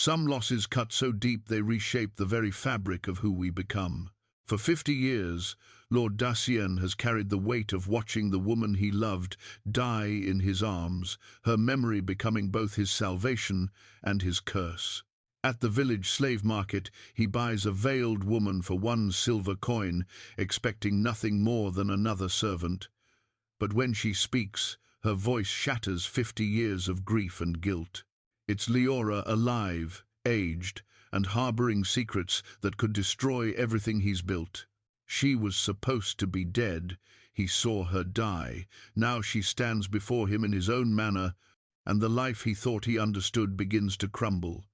Some losses cut so deep they reshape the very fabric of who we become. For 50 years, Lord Dacien has carried the weight of watching the woman he loved die in his arms, her memory becoming both his salvation and his curse. At the village slave market, he buys a veiled woman for 1 silver coin, expecting nothing more than another servant. But when she speaks, her voice shatters 50 years of grief and guilt. It's Liora, alive, aged, and harboring secrets that could destroy everything he's built. She was supposed to be dead. He saw her die. Now she stands before him in his own manor, and the life he thought he understood begins to crumble.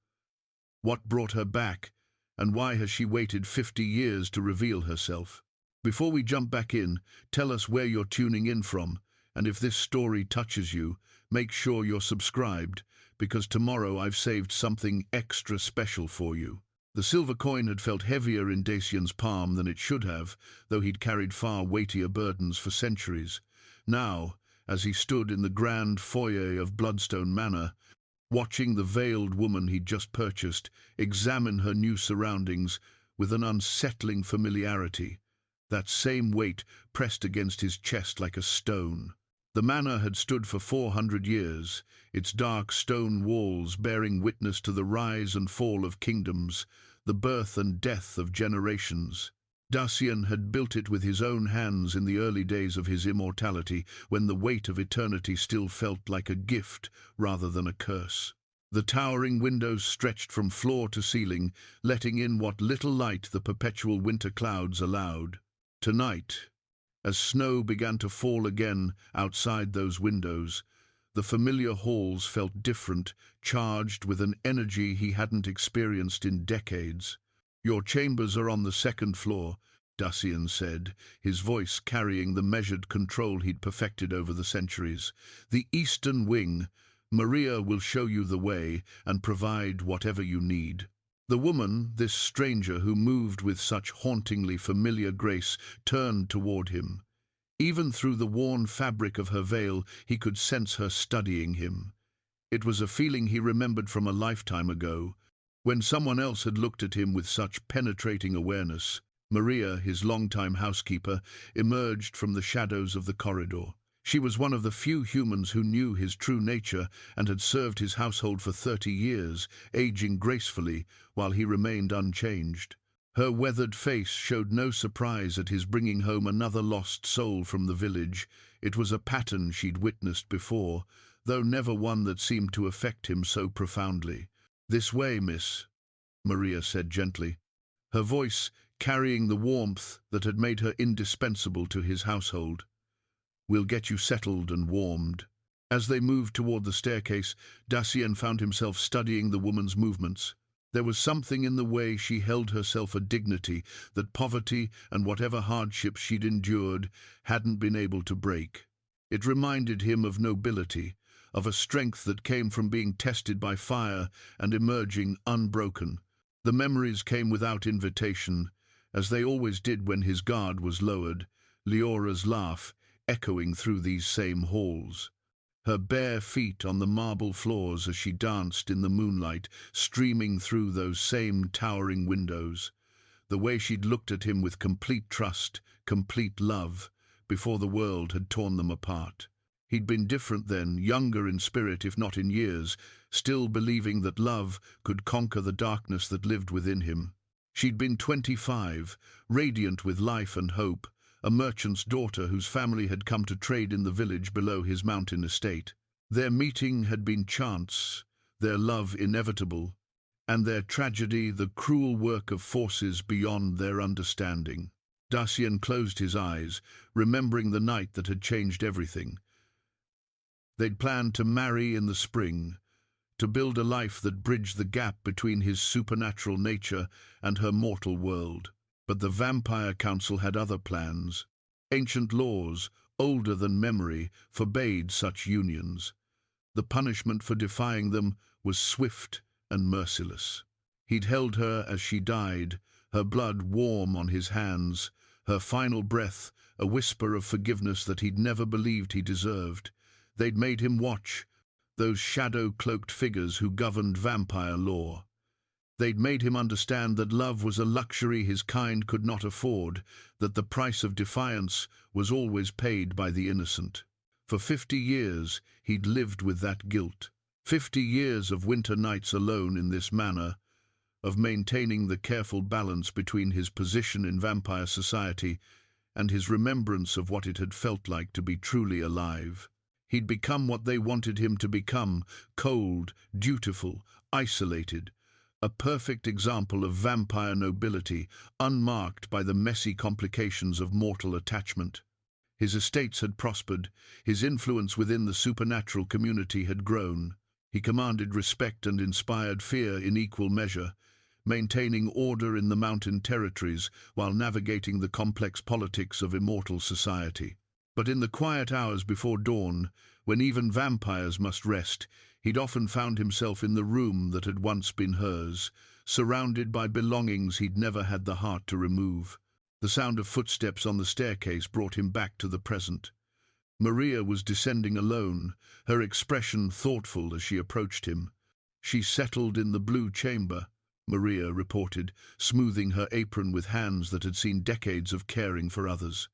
What brought her back, and why has she waited 50 years to reveal herself? Before we jump back in, tell us where you're tuning in from, and if this story touches you, make sure you're subscribed, because tomorrow I've saved something extra special for you. The silver coin had felt heavier in Dacien's palm than it should have, though he'd carried far weightier burdens for centuries. Now, as he stood in the grand foyer of Bloodstone Manor, watching the veiled woman he'd just purchased examine her new surroundings with an unsettling familiarity, that same weight pressed against his chest like a stone. The manor had stood for 400 years, its dark stone walls bearing witness to the rise and fall of kingdoms, the birth and death of generations. Dacien had built it with his own hands in the early days of his immortality, when the weight of eternity still felt like a gift rather than a curse. The towering windows stretched from floor to ceiling, letting in what little light the perpetual winter clouds allowed. Tonight, as snow began to fall again outside those windows, the familiar halls felt different, charged with an energy he hadn't experienced in decades. "Your chambers are on the 2nd floor," Dacien said, his voice carrying the measured control he'd perfected over the centuries. "The eastern wing. Maria will show you the way and provide whatever you need." The woman, this stranger who moved with such hauntingly familiar grace, turned toward him. Even through the worn fabric of her veil, he could sense her studying him. It was a feeling he remembered from a lifetime ago, when someone else had looked at him with such penetrating awareness. Maria, his longtime housekeeper, emerged from the shadows of the corridor. She was one of the few humans who knew his true nature and had served his household for 30 years, aging gracefully while he remained unchanged. Her weathered face showed no surprise at his bringing home another lost soul from the village. It was a pattern she'd witnessed before, though never one that seemed to affect him so profoundly. "This way, miss," Maria said gently, her voice carrying the warmth that had made her indispensable to his household. "We'll get you settled and warmed." As they moved toward the staircase, Dacien found himself studying the woman's movements. There was something in the way she held herself, a dignity that poverty and whatever hardships she'd endured hadn't been able to break. It reminded him of nobility, of a strength that came from being tested by fire and emerging unbroken. The memories came without invitation, as they always did when his guard was lowered, Liora's laugh echoing through these same halls. Her bare feet on the marble floors as she danced in the moonlight, streaming through those same towering windows. The way she'd looked at him with complete trust, complete love, before the world had torn them apart. He'd been different then, younger in spirit if not in years, still believing that love could conquer the darkness that lived within him. She'd been 25, radiant with life and hope, a merchant's daughter whose family had come to trade in the village below his mountain estate. Their meeting had been chance, their love inevitable, and their tragedy the cruel work of forces beyond their understanding. Dacien closed his eyes, remembering the night that had changed everything. They'd planned to marry in the spring, to build a life that bridged the gap between his supernatural nature and her mortal world. But the Vampire Council had other plans. Ancient laws, older than memory, forbade such unions. The punishment for defying them was swift and merciless. He'd held her as she died, her blood warm on his hands, her final breath a whisper of forgiveness that he'd never believed he deserved. They'd made him watch, those shadow-cloaked figures who governed vampire law. They'd made him understand that love was a luxury his kind could not afford, that the price of defiance was always paid by the innocent. For 50 years he'd lived with that guilt. 50 years of winter nights alone in this manor, of maintaining the careful balance between his position in vampire society and his remembrance of what it had felt like to be truly alive. He'd become what they wanted him to become: cold, dutiful, isolated, a perfect example of vampire nobility, unmarked by the messy complications of mortal attachment. His estates had prospered, his influence within the supernatural community had grown. He commanded respect and inspired fear in equal measure, maintaining order in the mountain territories while navigating the complex politics of immortal society. But in the quiet hours before dawn, when even vampires must rest, he'd often found himself in the room that had once been hers, surrounded by belongings he'd never had the heart to remove. The sound of footsteps on the staircase brought him back to the present. Maria was descending alone, her expression thoughtful as she approached him. "She settled in the blue chamber," Maria reported, smoothing her apron with hands that had seen decades of caring for others.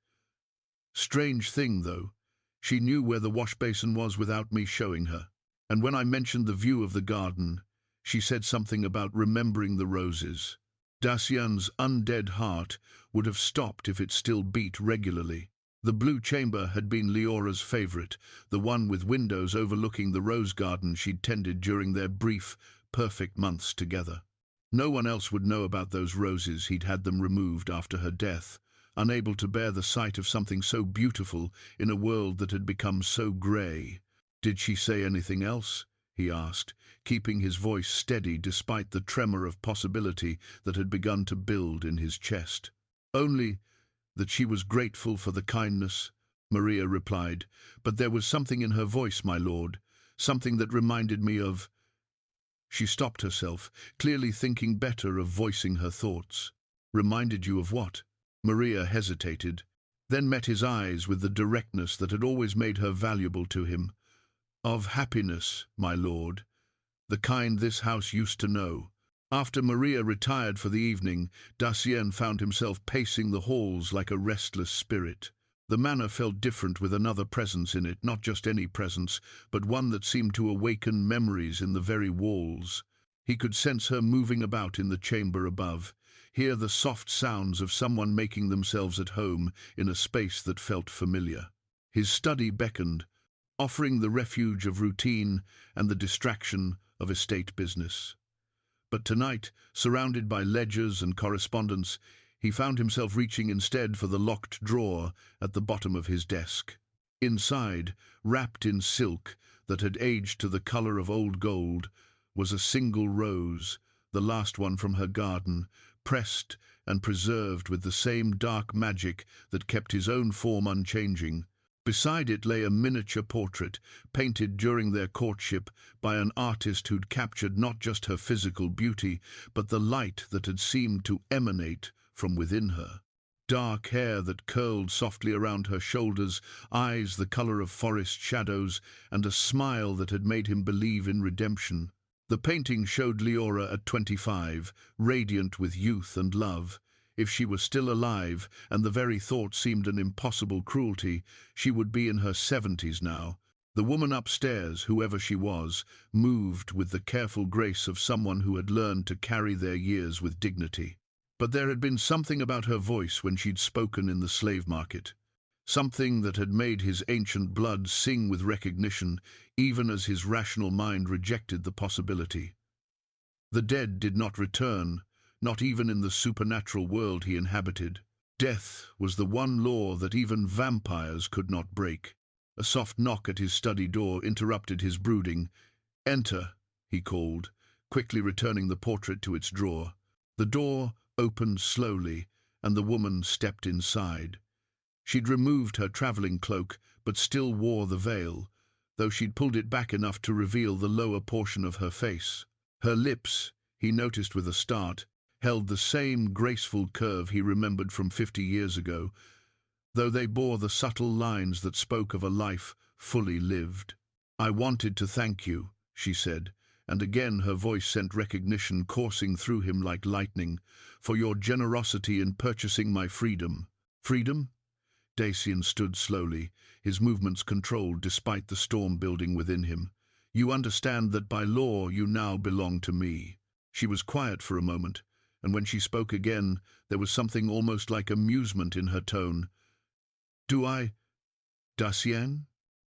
"Strange thing, though. She knew where the wash basin was without me showing her. And when I mentioned the view of the garden, she said something about remembering the roses." Dacien's undead heart would have stopped if it still beat regularly. The blue chamber had been Liora's favorite, the one with windows overlooking the rose garden she'd tended during their brief, perfect months together. No one else would know about those roses. He'd had them removed after her death, unable to bear the sight of something so beautiful in a world that had become so grey. "Did she say anything else?" he asked, keeping his voice steady despite the tremor of possibility that had begun to build in his chest. "Only that she was grateful for the kindness," Maria replied, "but there was something in her voice, my lord, something that reminded me of—" She stopped herself, clearly thinking better of voicing her thoughts. "Reminded you of what?" Maria hesitated, then met his eyes with the directness that had always made her valuable to him. "Of happiness, my lord, the kind this house used to know." After Maria retired for the evening, Dacien found himself pacing the halls like a restless spirit. The manor felt different with another presence in it, not just any presence, but one that seemed to awaken memories in the very walls. He could sense her moving about in the chamber above, hear the soft sounds of someone making themselves at home in a space that felt familiar. His study beckoned, offering the refuge of routine and the distraction of estate business. But tonight, surrounded by ledgers and correspondence, he found himself reaching instead for the locked drawer at the bottom of his desk. Inside, wrapped in silk that had aged to the color of old gold, was a single rose, the last one from her garden, pressed and preserved with the same dark magic that kept his own form unchanging. Beside it lay a miniature portrait, painted during their courtship by an artist who'd captured not just her physical beauty, but the light that had seemed to emanate from within her. Dark hair that curled softly around her shoulders, eyes the color of forest shadows, and a smile that had made him believe in redemption. The painting showed Liora at 25, radiant with youth and love. If she were still alive, and the very thought seemed an impossible cruelty, she would be in her 70s now. The woman upstairs, whoever she was, moved with the careful grace of someone who had learned to carry their years with dignity. But there had been something about her voice when she'd spoken in the slave market, something that had made his ancient blood sing with recognition, even as his rational mind rejected the possibility. The dead did not return, not even in the supernatural world he inhabited. Death was the one law that even vampires could not break. A soft knock at his study door interrupted his brooding. "Enter," he called, quickly returning the portrait to its drawer. The door opened slowly, and the woman stepped inside. She'd removed her traveling cloak, but still wore the veil, though she'd pulled it back enough to reveal the lower portion of her face. Her lips, he noticed with a start, held the same graceful curve he remembered from 50 years ago, though they bore the subtle lines that spoke of a life fully lived. "I wanted to thank you," she said, and again her voice sent recognition coursing through him like lightning. "For your generosity in purchasing my freedom." "Freedom?" Dacien stood slowly, his movements controlled despite the storm building within him. "You understand that by law you now belong to me." She was quiet for a moment, and when she spoke again, there was something almost like amusement in her tone. "Do I, Dacien?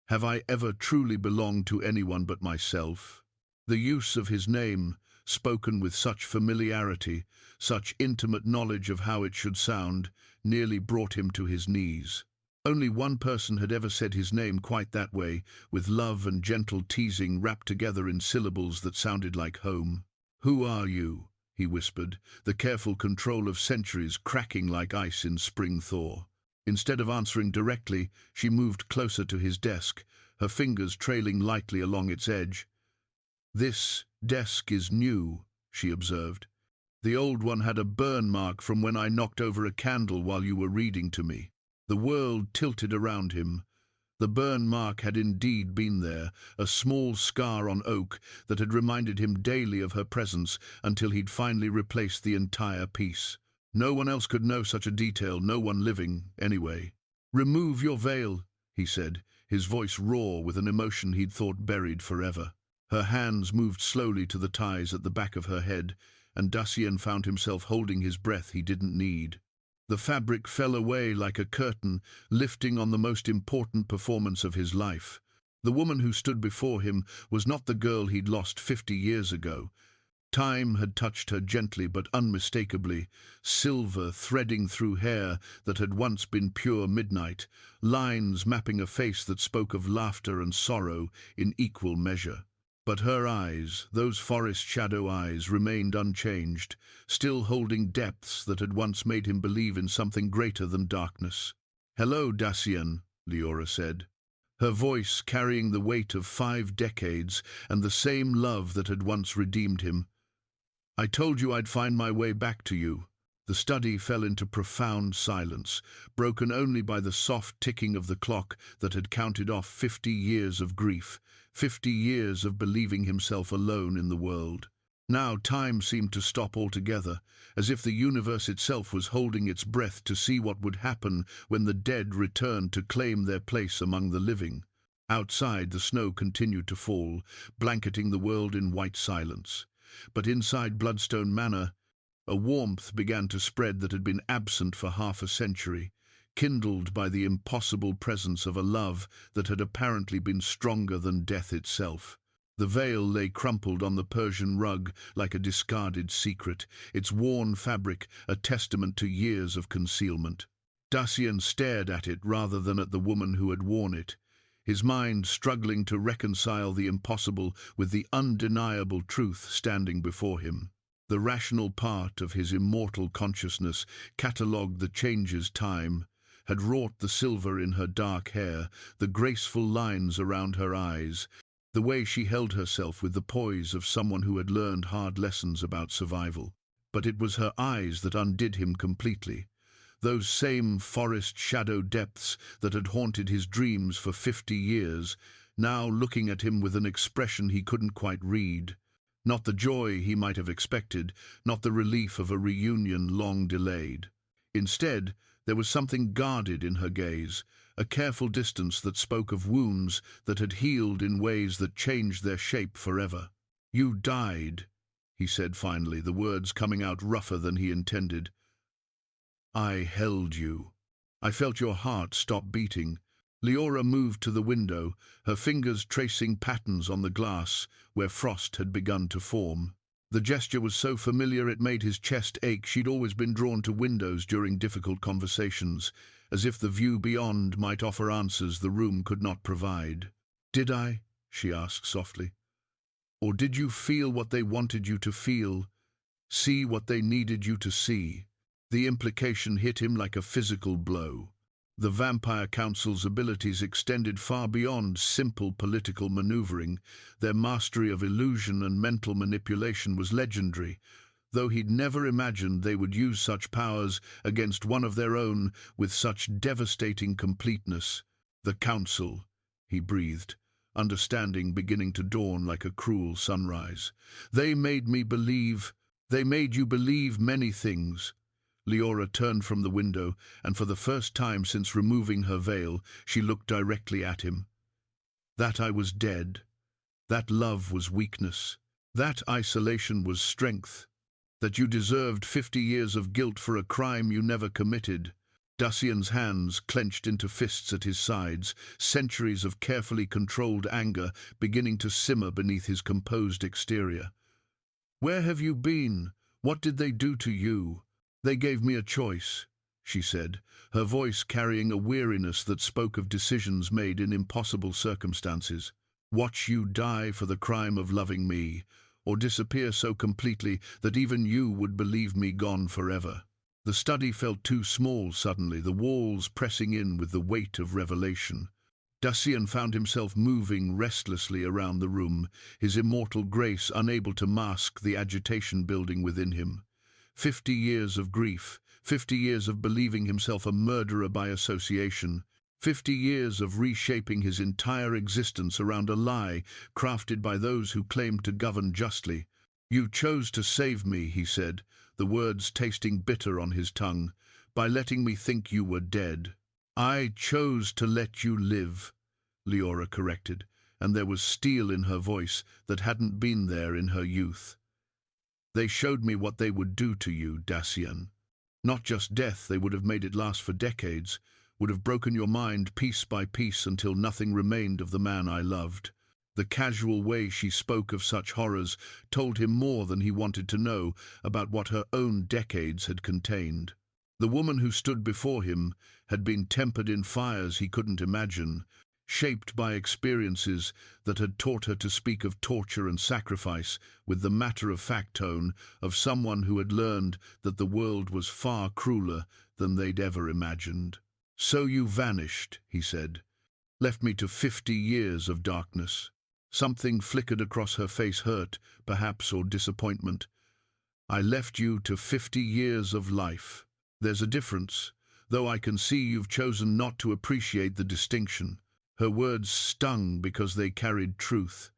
Have I ever truly belonged to anyone but myself?" The use of his name, spoken with such familiarity, such intimate knowledge of how it should sound, nearly brought him to his knees. Only one person had ever said his name quite that way, with love and gentle teasing wrapped together in syllables that sounded like home. "Who are you?" he whispered, the careful control of centuries cracking like ice in spring thaw. Instead of answering directly, she moved closer to his desk, her fingers trailing lightly along its edge. "This desk is new," she observed. "The old one had a burn mark from when I knocked over a candle while you were reading to me." The world tilted around him. The burn mark had indeed been there, a small scar on oak that had reminded him daily of her presence until he'd finally replaced the entire piece. No one else could know such a detail, no one living, anyway. "Remove your veil," he said, his voice raw with an emotion he'd thought buried forever. Her hands moved slowly to the ties at the back of her head, and Dacien found himself holding his breath he didn't need. The fabric fell away like a curtain, lifting on the most important performance of his life. The woman who stood before him was not the girl he'd lost 50 years ago. Time had touched her gently but unmistakably, silver threading through hair that had once been pure midnight, lines mapping a face that spoke of laughter and sorrow in equal measure. But her eyes, those forest shadow eyes, remained unchanged, still holding depths that had once made him believe in something greater than darkness. "Hello, Dacien," Liora said, her voice carrying the weight of 5 decades and the same love that had once redeemed him. "I told you I'd find my way back to you." The study fell into profound silence, broken only by the soft ticking of the clock that had counted off 50 years of grief, 50 years of believing himself alone in the world. Now time seemed to stop altogether, as if the universe itself was holding its breath to see what would happen when the dead returned to claim their place among the living. Outside, the snow continued to fall, blanketing the world in white silence. But inside Bloodstone Manor, a warmth began to spread that had been absent for half a century, kindled by the impossible presence of a love that had apparently been stronger than death itself. The veil lay crumpled on the Persian rug like a discarded secret, its worn fabric a testament to years of concealment. Dacien stared at it rather than at the woman who had worn it, his mind struggling to reconcile the impossible with the undeniable truth standing before him. The rational part of his immortal consciousness catalogued the changes time had wrought, the silver in her dark hair, the graceful lines around her eyes, the way she held herself with the poise of someone who had learned hard lessons about survival. But it was her eyes that undid him completely. Those same forest shadow depths that had haunted his dreams for 50 years, now looking at him with an expression he couldn't quite read. Not the joy he might have expected, not the relief of a reunion long delayed. Instead, there was something guarded in her gaze, a careful distance that spoke of wounds that had healed in ways that changed their shape forever. "You died," he said finally, the words coming out rougher than he intended. "I held you. I felt your heart stop beating." Liora moved to the window, her fingers tracing patterns on the glass where frost had begun to form. The gesture was so familiar it made his chest ache. She'd always been drawn to windows during difficult conversations, as if the view beyond might offer answers the room could not provide. "Did I?" she asked softly. "Or did you feel what they wanted you to feel, see what they needed you to see?" The implication hit him like a physical blow. The Vampire Council's abilities extended far beyond simple political maneuvering. Their mastery of illusion and mental manipulation was legendary, though he'd never imagined they would use such powers against one of their own with such devastating completeness. "The Council," he breathed, understanding beginning to dawn like a cruel sunrise. They made you believe many things. Liora turned from the window, and for the first time since removing her veil, she looked directly at him. That I was dead, that love was weakness, that isolation was strength, that you deserved 50 years of guilt for a crime you never committed. Dacien's hands clenched into fists at his sides, centuries of carefully controlled anger beginning to simmer beneath his composed exterior. "Where have you been? What did they do to you?" "They gave me a choice," she said, her voice carrying a weariness that spoke of decisions made in impossible circumstances. "Watch you die for the crime of loving me, or disappear so completely that even you would believe me gone forever." The study felt too small suddenly, the walls pressing in with the weight of revelation. Dacien found himself moving restlessly around the room, his immortal grace unable to mask the agitation building within him. 50 years of grief, 50 years of believing himself a murderer by association, 50 years of reshaping his entire existence around a lie crafted by those who claimed to govern justly. "You chose to save me," he said, the words tasting bitter on his tongue, "by letting me think you were dead." "I chose to let you live," Liora corrected, and there was steel in her voice that hadn't been there in her youth. "They showed me what they would do to you, Dacien. Not just death, they would have made it last for decades, would have broken your mind piece by piece until nothing remained of the man I loved." The casual way she spoke of such horrors told him more than he wanted to know about what her own decades had contained. The woman who stood before him had been tempered in fires he couldn't imagine, shaped by experiences that had taught her to speak of torture and sacrifice with the matter-of-fact tone of someone who had learned that the world was far crueler than they'd ever imagined. "So you vanished," he said, "left me to 50 years of darkness." Something flickered across her face, hurt, perhaps, or disappointment. "I left you to 50 years of life. There's a difference, though I can see you've chosen not to appreciate the distinction." Her words stung because they carried truth.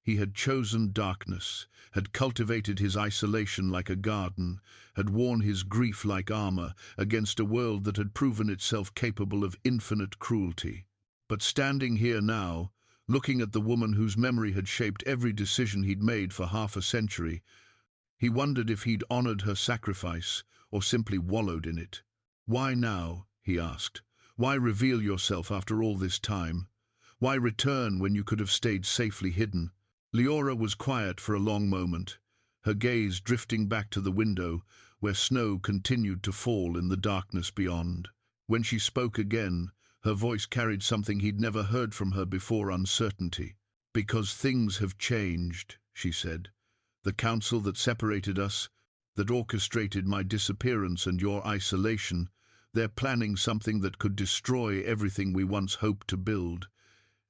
He had chosen darkness, had cultivated his isolation like a garden, had worn his grief like armor against a world that had proven itself capable of infinite cruelty. But standing here now, looking at the woman whose memory had shaped every decision he'd made for half a century, he wondered if he'd honored her sacrifice or simply wallowed in it. "Why now?" he asked. "Why reveal yourself after all this time? Why return when you could have stayed safely hidden?" Liora was quiet for a long moment, her gaze drifting back to the window, where snow continued to fall in the darkness beyond. When she spoke again, her voice carried something he'd never heard from her before: uncertainty. "Because things have changed," she said. "The council that separated us, that orchestrated my disappearance and your isolation, they're planning something that could destroy everything we once hoped to build.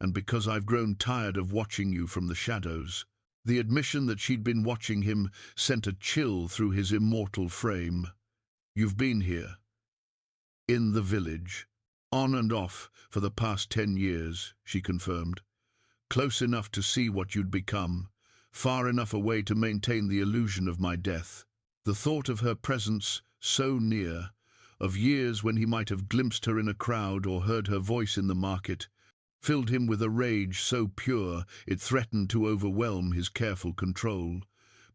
And because I've grown tired of watching you from the shadows." The admission that she'd been watching him sent a chill through his immortal frame. "You've been here, in the village, on and off for the past 10 years, she confirmed. "Close enough to see what you'd become, far enough away to maintain the illusion of my death." The thought of her presence so near, of years when he might have glimpsed her in a crowd or heard her voice in the market, filled him with a rage so pure it threatened to overwhelm his careful control.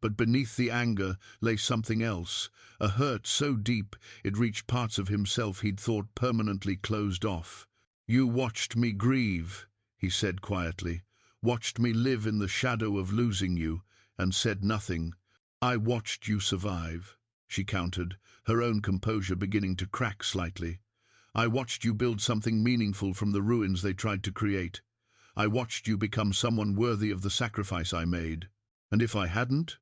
But beneath the anger lay something else, a hurt so deep it reached parts of himself he'd thought permanently closed off. "You watched me grieve," he said quietly, "watched me live in the shadow of losing you, and said nothing. I watched you survive," she countered, her own composure beginning to crack slightly. "I watched you build something meaningful from the ruins they tried to create. I watched you become someone worthy of the sacrifice I made. And if I hadn't?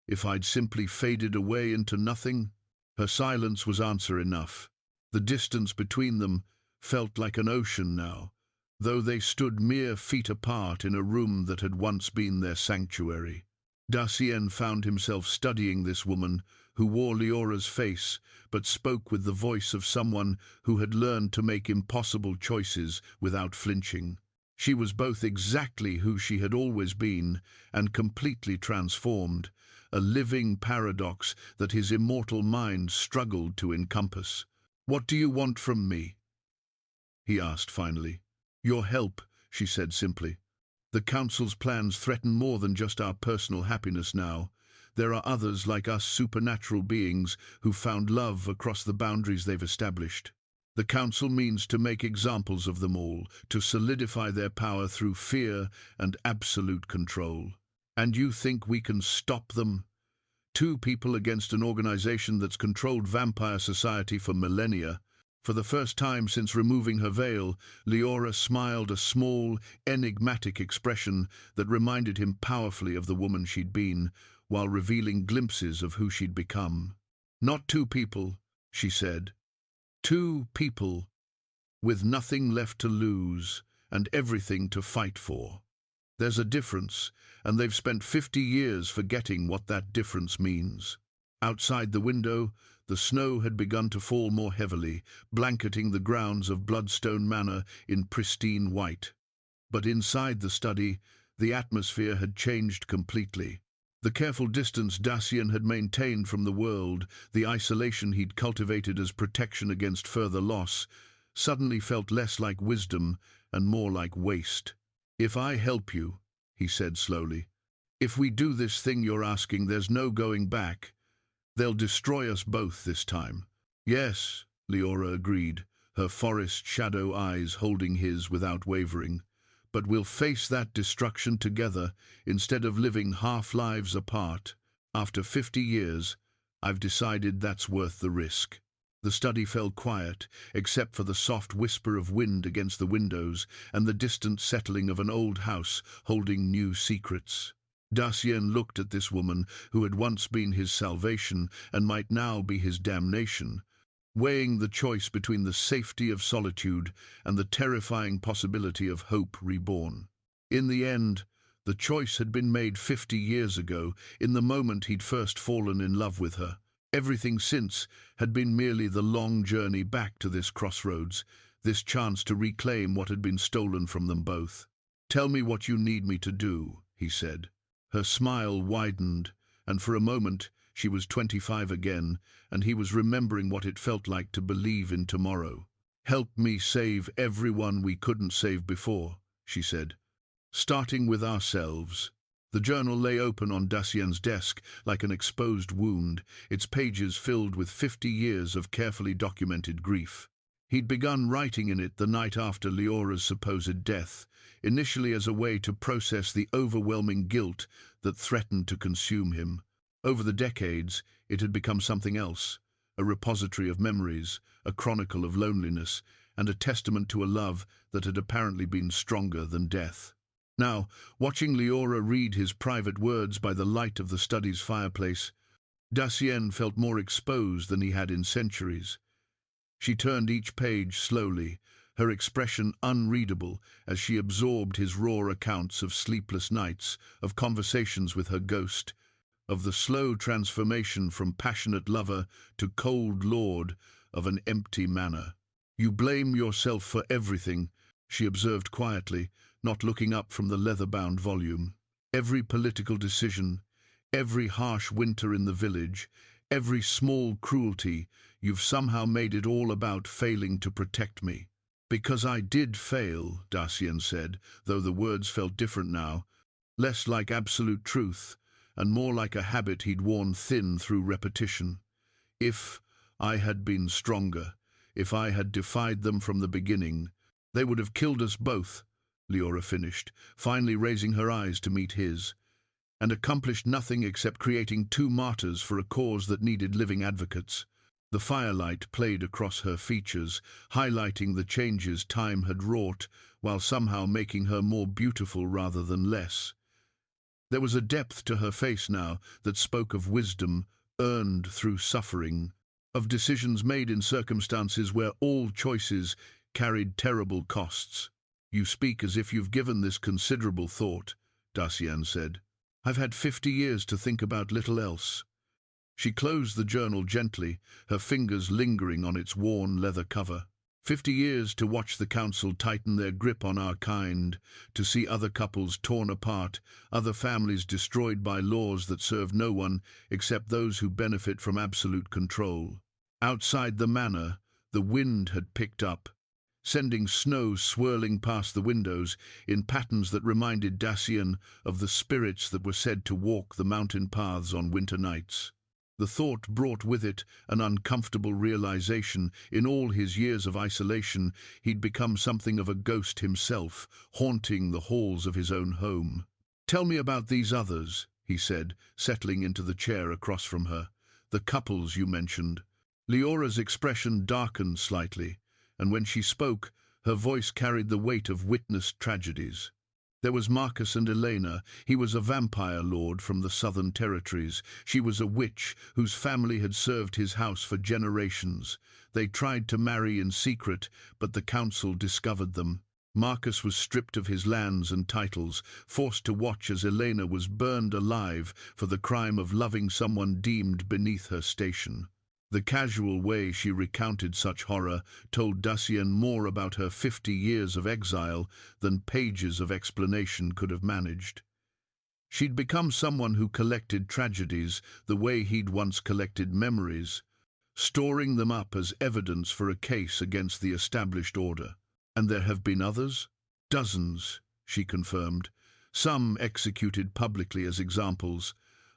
If I'd simply faded away into nothing?" Her silence was answer enough. The distance between them felt like an ocean now, though they stood mere feet apart in a room that had once been their sanctuary. Dacien found himself studying this woman who wore Liora's face but spoke with the voice of someone who had learned to make impossible choices without flinching. She was both exactly who she had always been and completely transformed, a living paradox that his immortal mind struggled to encompass. "What do you want from me?" he asked finally. "Your help," she said simply. "The Council's plans threaten more than just our personal happiness now. There are others like us, supernatural beings who found love across the boundaries they've established. The Council means to make examples of them all, to solidify their power through fear and absolute control. And you think we can stop them? Two people against an organization that's controlled vampire society for millennia." For the first time since removing her veil, Liora smiled, a small, enigmatic expression that reminded him powerfully of the woman she'd been, while revealing glimpses of who she'd become. "Not two people," she said. "Two people with nothing left to lose and everything to fight for. There's a difference, and they've spent 50 years forgetting what that difference means." Outside the window, the snow had begun to fall more heavily, blanketing the grounds of Bloodstone Manor in pristine white. But inside the study, the atmosphere had changed completely. The careful distance Dacien had maintained from the world, the isolation he'd cultivated as protection against further loss, suddenly felt less like wisdom and more like waste. "If I help you," he said slowly, "if we do this thing you're asking, there's no going back. They'll destroy us both this time." "Yes," Liora agreed, her forest shadow eyes holding his without wavering. "But we'll face that destruction together instead of living half-lives apart. After 50 years, I've decided that's worth the risk." The study fell quiet, except for the soft whisper of wind against the windows and the distant settling of an old house holding new secrets. Dacien looked at this woman who had once been his salvation and might now be his damnation, weighing the choice between the safety of solitude and the terrifying possibility of hope reborn. In the end, the choice had been made 50 years ago, in the moment he'd first fallen in love with her. Everything since had been merely the long journey back to this crossroads, this chance to reclaim what had been stolen from them both. "Tell me what you need me to do," he said. Her smile widened, and for a moment she was 25 again, and he was remembering what it felt like to believe in tomorrow. "Help me save everyone we couldn't save before," she said. "Starting with ourselves." The journal lay open on Dacien's desk like an exposed wound, its pages filled with 50 years of carefully documented grief. He'd begun writing in it the night after Liora's supposed death, initially as a way to process the overwhelming guilt that threatened to consume him. Over the decades, it had become something else, a repository of memories, a chronicle of loneliness, and a testament to a love that had apparently been stronger than death. Now, watching Liora read his private words by the light of the study's fireplace, Dacien felt more exposed than he had in centuries. She turned each page slowly, her expression unreadable as she absorbed his raw accounts of sleepless nights, of conversations with her ghost, of the slow transformation from passionate lover to cold lord of an empty manor. "You blame yourself for everything," she observed quietly, not looking up from the leather-bound volume. "Every political decision, every harsh winter in the village, every small cruelty, you've somehow made it all about failing to protect me." "Because I did fail," Dacien said, though the words felt different now, less like absolute truth, and more like a habit he'd worn thin through repetition. "If I had been stronger, if I had defied them from the beginning, they would have killed us both," Liora finished, finally raising her eyes to meet his, "and accomplished nothing except creating two martyrs for a cause that needed living advocates." The firelight played across her features, highlighting the changes time had wrought, while somehow making her more beautiful rather than less. There was a depth to her face now that spoke of wisdom earned through suffering, of decisions made in circumstances where all choices carried terrible costs. "You speak as if you've given this considerable thought," Dacien said. "I've had 50 years to think about little else." She closed the journal gently, her fingers lingering on its worn leather cover. 50 years to watch the council tighten their grip on our kind, to see other couples torn apart, other families destroyed by laws that serve no one except those who benefit from absolute control. Outside the manor, the wind had picked up, sending snow swirling past the windows in patterns that reminded Dacien of the spirits that were said to walk the mountain paths on winter nights. The thought brought with it an uncomfortable realization. In all his years of isolation, he'd become something of a ghost himself, haunting the halls of his own home. "Tell me about these others," he said, settling into the chair across from her. "The couples you mentioned." Liora's expression darkened slightly, and when she spoke, her voice carried the weight of witnessed tragedies. There was Marcus and Elena. He was a vampire lord from the southern territories. She was a witch whose family had served his house for generations. They tried to marry in secret, but the council discovered them. Marcus was stripped of his lands and titles, forced to watch as Elena was burned alive for the crime of loving someone deemed beneath her station. The casual way she recounted such horror told Dacien more about her 50 years of exile than pages of explanation could have managed. She'd become someone who collected tragedies the way he'd once collected memories, storing them up as evidence for a case against the established order. "And there have been others?" "Dozens," she confirmed. "Some executed publicly as examples,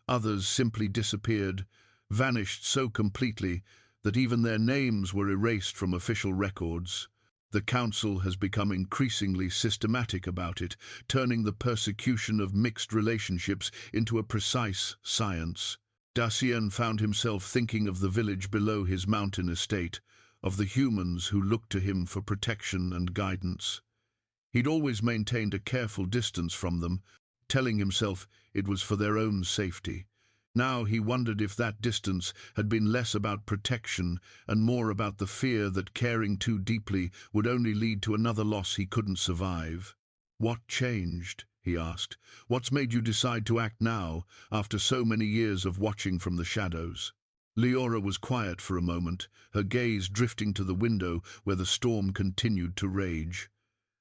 others simply disappeared, vanished so completely that even their names were erased from official records. The council has become increasingly systematic about it, turning the persecution of mixed relationships into a precise science." Dacien found himself thinking of the village below his mountain estate, of the humans who looked to him for protection and guidance. He'd always maintained a careful distance from them, telling himself it was for their own safety. Now he wondered if that distance had been less about protection and more about the fear that caring too deeply would only lead to another loss he couldn't survive. "What changed?" he asked. "What's made you decide to act now, after so many years of watching from the shadows?" Liora was quiet for a moment, her gaze drifting to the window where the storm continued to rage.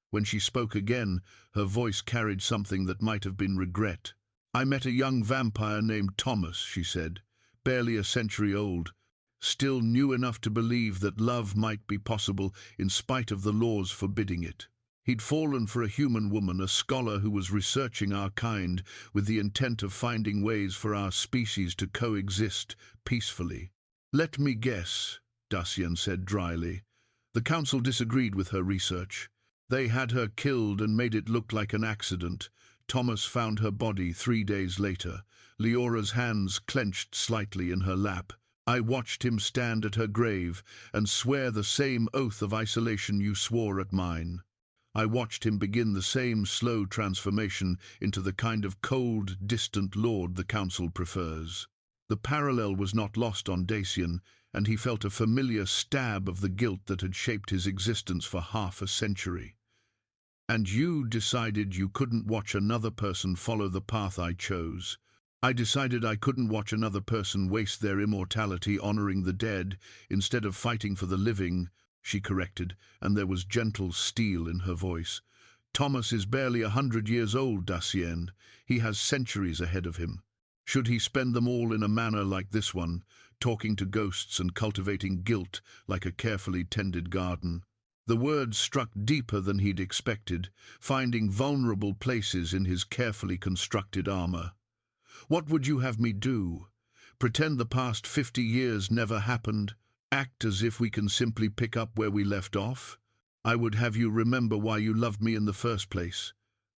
When she spoke again, her voice carried something that might have been regret. "I met a young vampire named Thomas," she said, "barely a century old, still new enough to believe that love might be possible in spite of the laws forbidding it. He'd fallen for a human woman, a scholar who was researching our kind with the intent of finding ways for our species to coexist peacefully." "Let me guess," Dacien said dryly. "The council disagreed with her research. They had her killed and made it look like an accident. Thomas found her body 3 days later. Liora's hands clenched slightly in her lap. I watched him stand at her grave and swear the same oath of isolation you swore at mine. I watched him begin the same slow transformation into the kind of cold, distant lord the council prefers." The parallel was not lost on Dacien, and he felt a familiar stab of the guilt that had shaped his existence for half a century. "And you decided you couldn't watch another person follow the path I chose." "I decided I couldn't watch another person waste their immortality honoring the dead instead of fighting for the living," she corrected, and there was gentle steel in her voice. "Thomas is barely 100 years old, Dacien. He has centuries ahead of him. Should he spend them all in a manor like this one, talking to ghosts and cultivating guilt like a carefully tended garden?" The words struck deeper than he'd expected, finding vulnerable places in his carefully constructed armor. "What would you have me do? Pretend the past 50 years never happened? Act as if we can simply pick up where we left off? I would have you remember why you loved me in the first place,"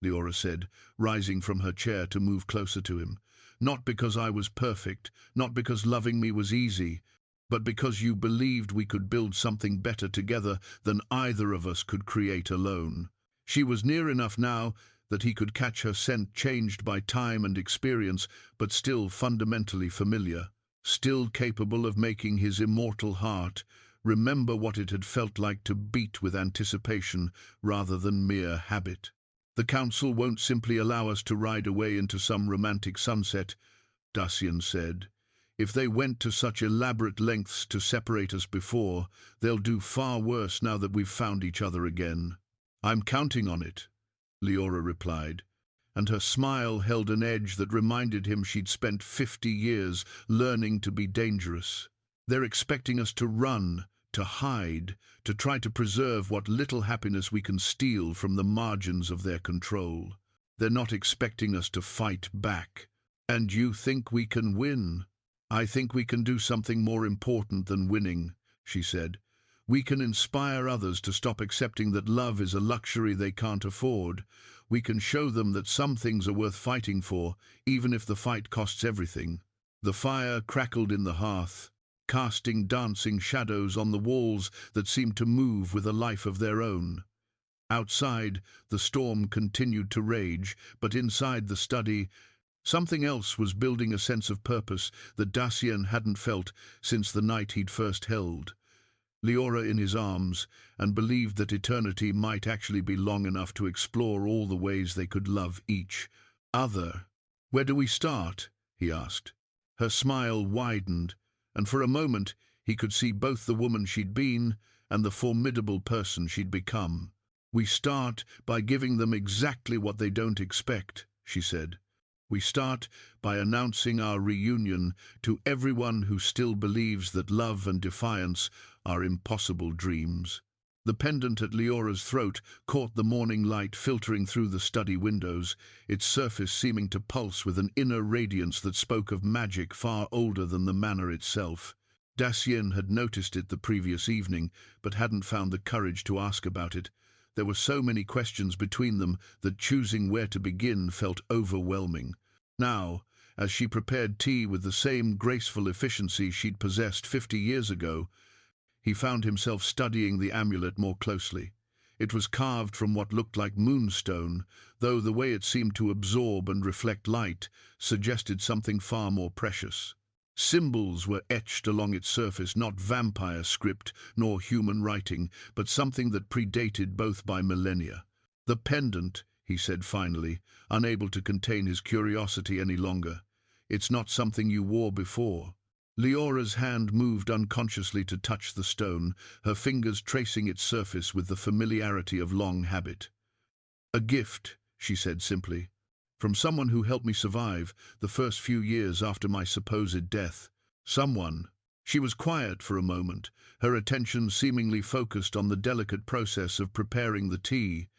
Liora said, rising from her chair to move closer to him. "Not because I was perfect, not because loving me was easy, but because you believed we could build something better together than either of us could create alone." She was near enough now that he could catch her scent, changed by time and experience, but still fundamentally familiar, still capable of making his immortal heart remember what it had felt like to beat with anticipation rather than mere habit. "The council won't simply allow us to ride away into some romantic sunset," Dacien said. If they went to such elaborate lengths to separate us before, they'll do far worse now that we've found each other again. I'm counting on it, Liora replied, and her smile held an edge that reminded him she'd spent 50 years learning to be dangerous. They're expecting us to run, to hide, to try to preserve what little happiness we can steal from the margins of their control. They're not expecting us to fight back. And you think we can win? I think we can do something more important than winning, she said. We can inspire others to stop accepting that love is a luxury they can't afford. We can show them that some things are worth fighting for, even if the fight costs everything. The fire crackled in the hearth, casting dancing shadows on the walls that seemed to move with a life of their own. Outside, the storm continued to rage, but inside the study, something else was building a sense of purpose that Dacien hadn't felt since the night he'd first held Liora in his arms, and believed that eternity might actually be long enough to explore all the ways they could love each other. "Where do we start?" he asked. Her smile widened, and for a moment he could see both the woman she'd been and the formidable person she'd become. "We start by giving them exactly what they don't expect," she said. "We start by announcing our reunion to everyone who still believes that love and defiance are impossible dreams." The pendant at Liora's throat caught the morning light filtering through the study windows, its surface seeming to pulse with an inner radiance that spoke of magic far older than the manor itself. Dacien had noticed it the previous evening, but hadn't found the courage to ask about it. There were so many questions between them that choosing where to begin felt overwhelming. Now, as she prepared tea with the same graceful efficiency she'd possessed 50 years ago, he found himself studying the amulet more closely. It was carved from what looked like moonstone, though the way it seemed to absorb and reflect light suggested something far more precious. Symbols were etched along its surface, not vampire script nor human writing, but something that predated both by millennia. "The pendant," he said finally, unable to contain his curiosity any longer. "It's not something you wore before." Liora's hand moved unconsciously to touch the stone, her fingers tracing its surface with the familiarity of long habit. "A gift," she said simply, "from someone who helped me survive the first few years after my supposed death. Someone." She was quiet for a moment, her attention seemingly focused on the delicate process of preparing the tea.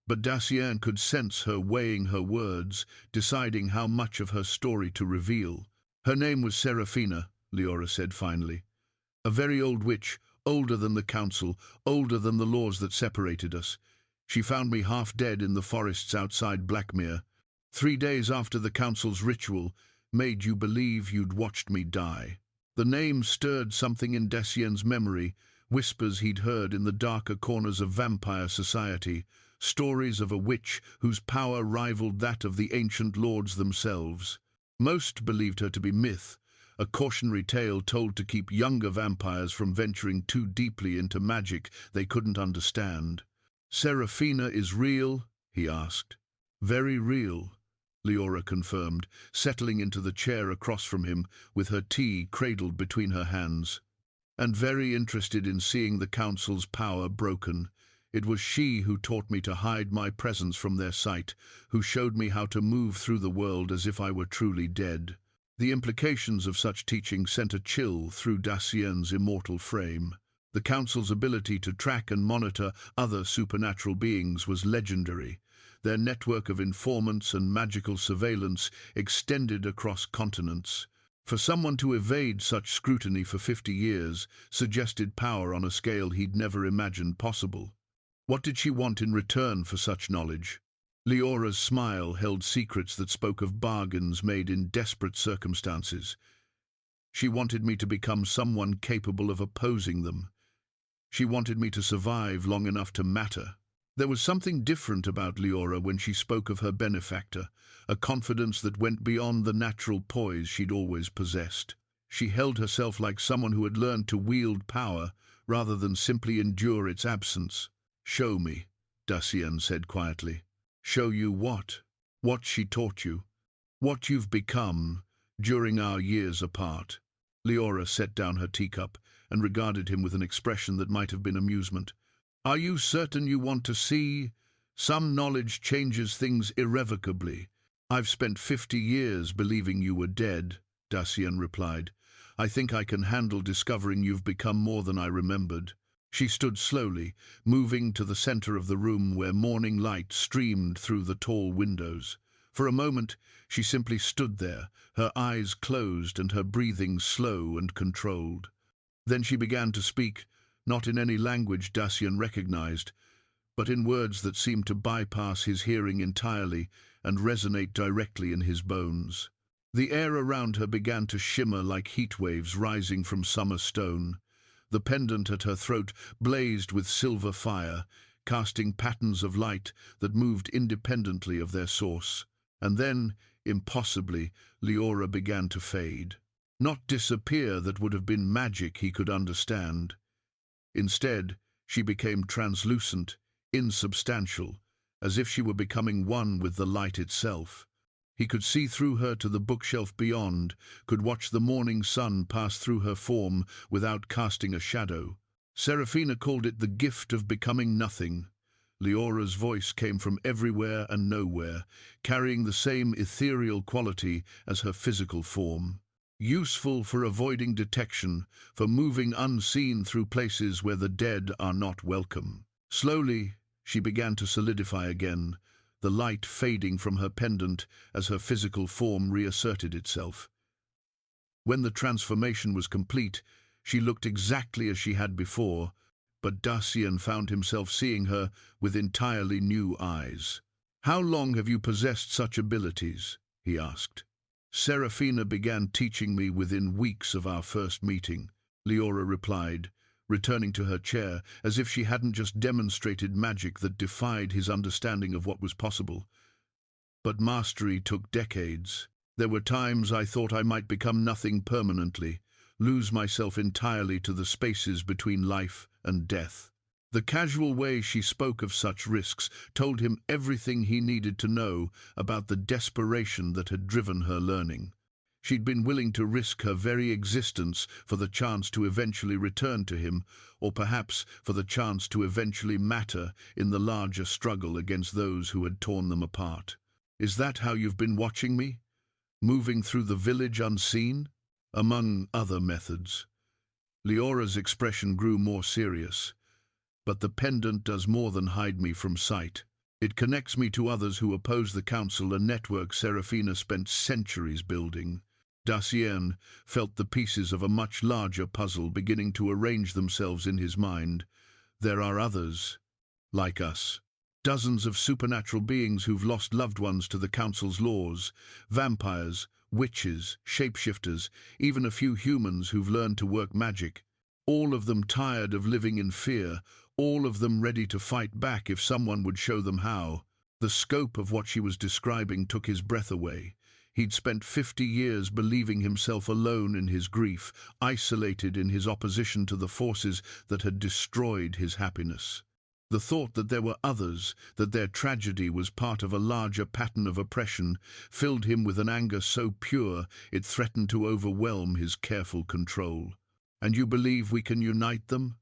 But Dacien could sense her weighing her words, deciding how much of her story to reveal. "Her name was Serafina," Liora said finally. "A very old witch, older than the council, older than the laws that separated us. She found me half dead in the forests outside Blackmere. 3 days after the council's ritual made you believe you'd watched me die." The name stirred something in Dacien's memory, whispers he'd heard in the darker corners of vampire society, stories of a witch whose power rivaled that of the ancient lords themselves. Most believed her to be myth, a cautionary tale told to keep younger vampires from venturing too deeply into magic they couldn't understand. "Serafina is real?" he asked. "Very real," Liora confirmed, settling into the chair across from him with her tea cradled between her hands. "And very interested in seeing the council's power broken. It was she who taught me to hide my presence from their sight, who showed me how to move through the world as if I were truly dead." The implications of such teaching sent a chill through Dacien's immortal frame. The council's ability to track and monitor other supernatural beings was legendary. Their network of informants and magical surveillance extended across continents. For someone to evade such scrutiny for 50 years suggested power on a scale he'd never imagined possible. What did she want in return for such knowledge? Liora's smile held secrets that spoke of bargains made in desperate circumstances. She wanted me to become someone capable of opposing them. She wanted me to survive long enough to matter. There was something different about Liora when she spoke of her benefactor, a confidence that went beyond the natural poise she'd always possessed. She held herself like someone who had learned to wield power rather than simply endure its absence. "Show me," Dacien said quietly. "Show you what? What she taught you? What you've become?" during our years apart. Liora set down her teacup and regarded him with an expression that might have been amusement. Are you certain you want to see? Some knowledge changes things irrevocably. I've spent 50 years believing you were dead, Dacien replied. I think I can handle discovering you've become more than I remembered. She stood slowly, moving to the center of the room where morning light streamed through the tall windows. For a moment, she simply stood there, her eyes closed and her breathing slow and controlled. Then she began to speak, not in any language Dacien recognized, but in words that seemed to bypass his hearing entirely and resonate directly in his bones. The air around her began to shimmer like heat waves rising from summer stone. The pendant at her throat blazed with silver fire, casting patterns of light that moved independently of their source. And then, impossibly, Liora began to fade. Not disappear, that would have been magic he could understand. Instead, she became translucent, insubstantial, as if she were becoming one with the light itself. He could see through her to the bookshelf beyond, could watch the morning sun pass through her form without casting a shadow. Serafina called it the gift of becoming nothing. Liora's voice came from everywhere and nowhere, carrying the same ethereal quality as her physical form. Useful for avoiding detection, for moving unseen through places where the dead are not welcome. Slowly, she began to solidify again, the light fading from her pendant as her physical form reasserted itself. When the transformation was complete, she looked exactly as she had before, but Dacien found himself seeing her with entirely new eyes. "How long have you possessed such abilities?" he asked. "Serafina began teaching me within weeks of our first meeting," Liora replied, returning to her chair as if she hadn't just demonstrated magic that defied his understanding of what was possible. "But mastery took decades. There were times I thought I might become nothing permanently, lose myself entirely to the spaces between life and death." The casual way she spoke of such risks told him everything he needed to know about the desperation that had driven her learning. She'd been willing to risk her very existence for the chance to eventually return to him, or perhaps for the chance to eventually matter in the larger struggle against those who had torn them apart. "Is that how you've been watching me? Moving through the village unseen?" "Among other methods." Liora's expression grew more serious. "But the pendant does more than hide me from sight. It connects me to others who oppose the council, a network Serafina spent centuries building." Dacien felt the pieces of a much larger puzzle beginning to arrange themselves in his mind. There are others, like us. Dozens of supernatural beings who've lost loved ones to the council's laws. Vampires, witches, shapeshifters, even a few humans who've learned to work magic. All of them tired of living in fear, all of them ready to fight back if someone would show them how. The scope of what she was describing took his breath away. He'd spent 50 years believing himself alone in his grief, isolated in his opposition to the forces that had destroyed his happiness. The thought that there were others, that their tragedy was part of a larger pattern of oppression, filled him with an anger so pure it threatened to overwhelm his careful control. "And you believe we can unite them?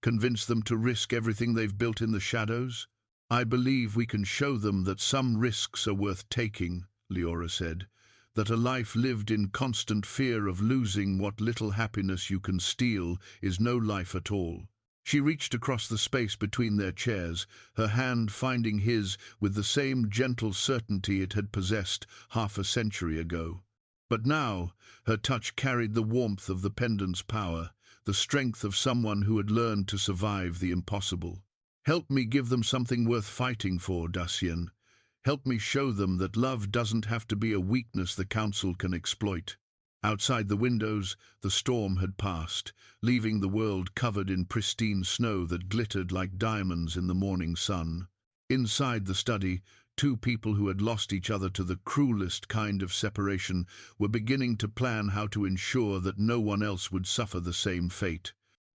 Convince them to risk everything they've built in the shadows?" "I believe we can show them that some risks are worth taking," Liora said, "that a life lived in constant fear of losing what little happiness you can steal is no life at all." She reached across the space between their chairs, her hand finding his with the same gentle certainty it had possessed half a century ago. But now her touch carried the warmth of the pendant's power, the strength of someone who had learned to survive the impossible. "Help me give them something worth fighting for, Dacien. Help me show them that love doesn't have to be a weakness the council can exploit." Outside the windows, the storm had passed, leaving the world covered in pristine snow that glittered like diamonds in the morning sun. Inside the study, two people who had lost each other to the cruelest kind of separation were beginning to plan how to ensure that no one else would suffer the same fate.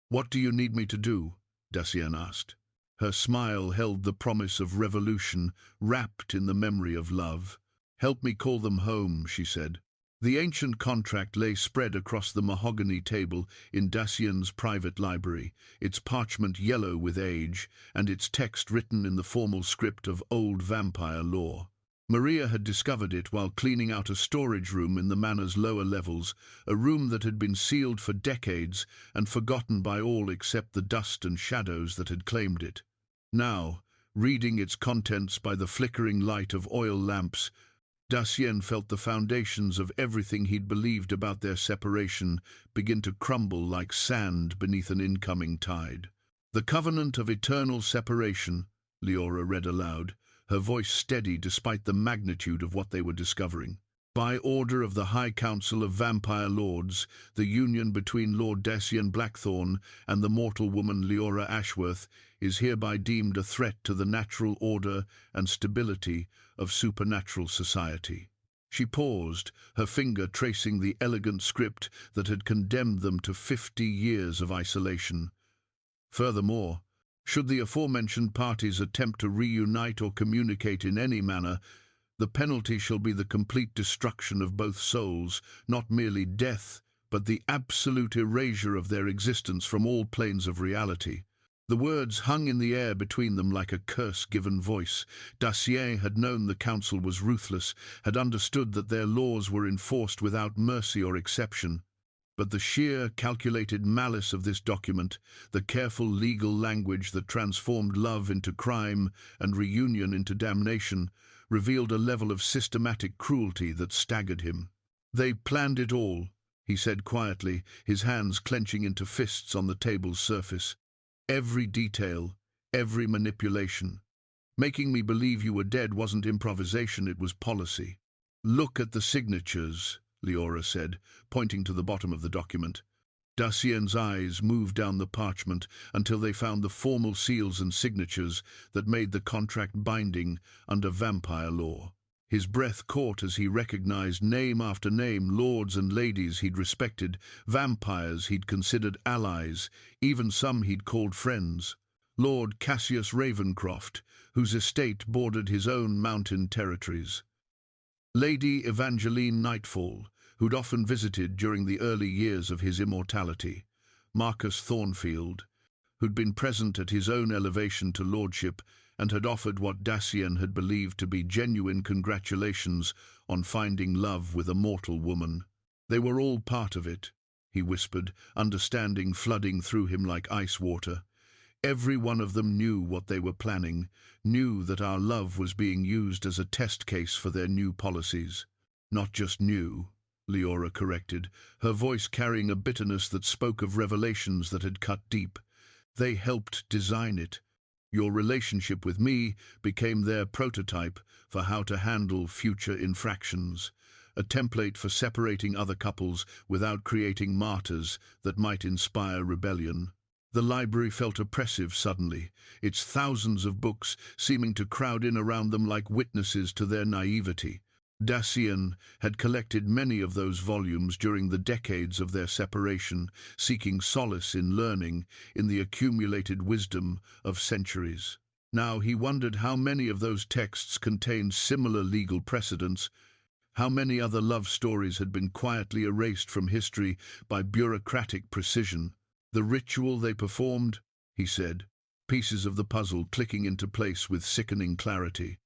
"What do you need me to do?" Dacien asked. Her smile held the promise of revolution, wrapped in the memory of love. "Help me call them home," she said. The ancient contract lay spread across the mahogany table in Dacien's private library, its parchment yellow with age, and its text written in the formal script of old vampire lore. Maria had discovered it while cleaning out a storage room in the manor's lower levels, a room that had been sealed for decades and forgotten by all except the dust and shadows that had claimed it. Now, reading its contents by the flickering light of oil lamps, Dacien felt the foundations of everything he'd believed about their separation begin to crumble like sand beneath an incoming tide. "The covenant of eternal separation," Liora read aloud, her voice steady despite the magnitude of what they were discovering. "By order of the High Council of Vampire Lords, the union between Lord Dacien Blackthorn and the mortal woman Liora Ashworth is hereby deemed a threat to the natural order and stability of supernatural society." She paused, her finger tracing the elegant script that had condemned them to 50 years of isolation. "Furthermore, should the aforementioned parties attempt to reunite or communicate in any manner, the penalty shall be the complete destruction of both souls, not merely death, but the absolute erasure of their existence from all planes of reality." The words hung in the air between them like a curse-given voice. Dacien had known the council was ruthless, had understood that their laws were enforced without mercy or exception. But the sheer, calculated malice of this document, the careful legal language that transformed love into crime and reunion into damnation, revealed a level of systematic cruelty that staggered him. "They planned it all," he said quietly, his hands clenching into fists on the table's surface. "Every detail, every manipulation. Making me believe you were dead wasn't improvisation, it was policy." "Look at the signatures," Liora said, pointing to the bottom of the document. Dacien's eyes moved down the parchment until they found the formal seals and signatures that made the contract binding under vampire law. His breath caught as he recognized name after name, lords and ladies he'd respected, vampires he'd considered allies, even some he'd called friends. Lord Cassius Ravencroft, whose estate bordered his own mountain territories. Lady Evangeline Nightfall, who'd often visited during the early years of his immortality. Marcus Thornfield, who'd been present at his own elevation to lordship and had offered what Dacien had believed to be genuine congratulations on finding love with a mortal woman. "They were all part of it," he whispered, understanding flooding through him like ice water. "Every one of them knew what they were planning, knew that our love was being used as a test case for their new policies." "Not just new," Liora corrected, her voice carrying a bitterness that spoke of revelations that had cut deep. "They helped design it. Your relationship with me became their prototype for how to handle future infractions, a template for separating other couples without creating martyrs that might inspire rebellion." The library felt oppressive suddenly, its thousands of books seeming to crowd in around them like witnesses to their naivety. Dacien had collected many of those volumes during the decades of their separation, seeking solace in learning, in the accumulated wisdom of centuries. Now he wondered how many of those texts contained similar legal precedents, how many other love stories had been quietly erased from history by bureaucratic precision. "The ritual they performed," he said, pieces of the puzzle clicking into place with sickening clarity.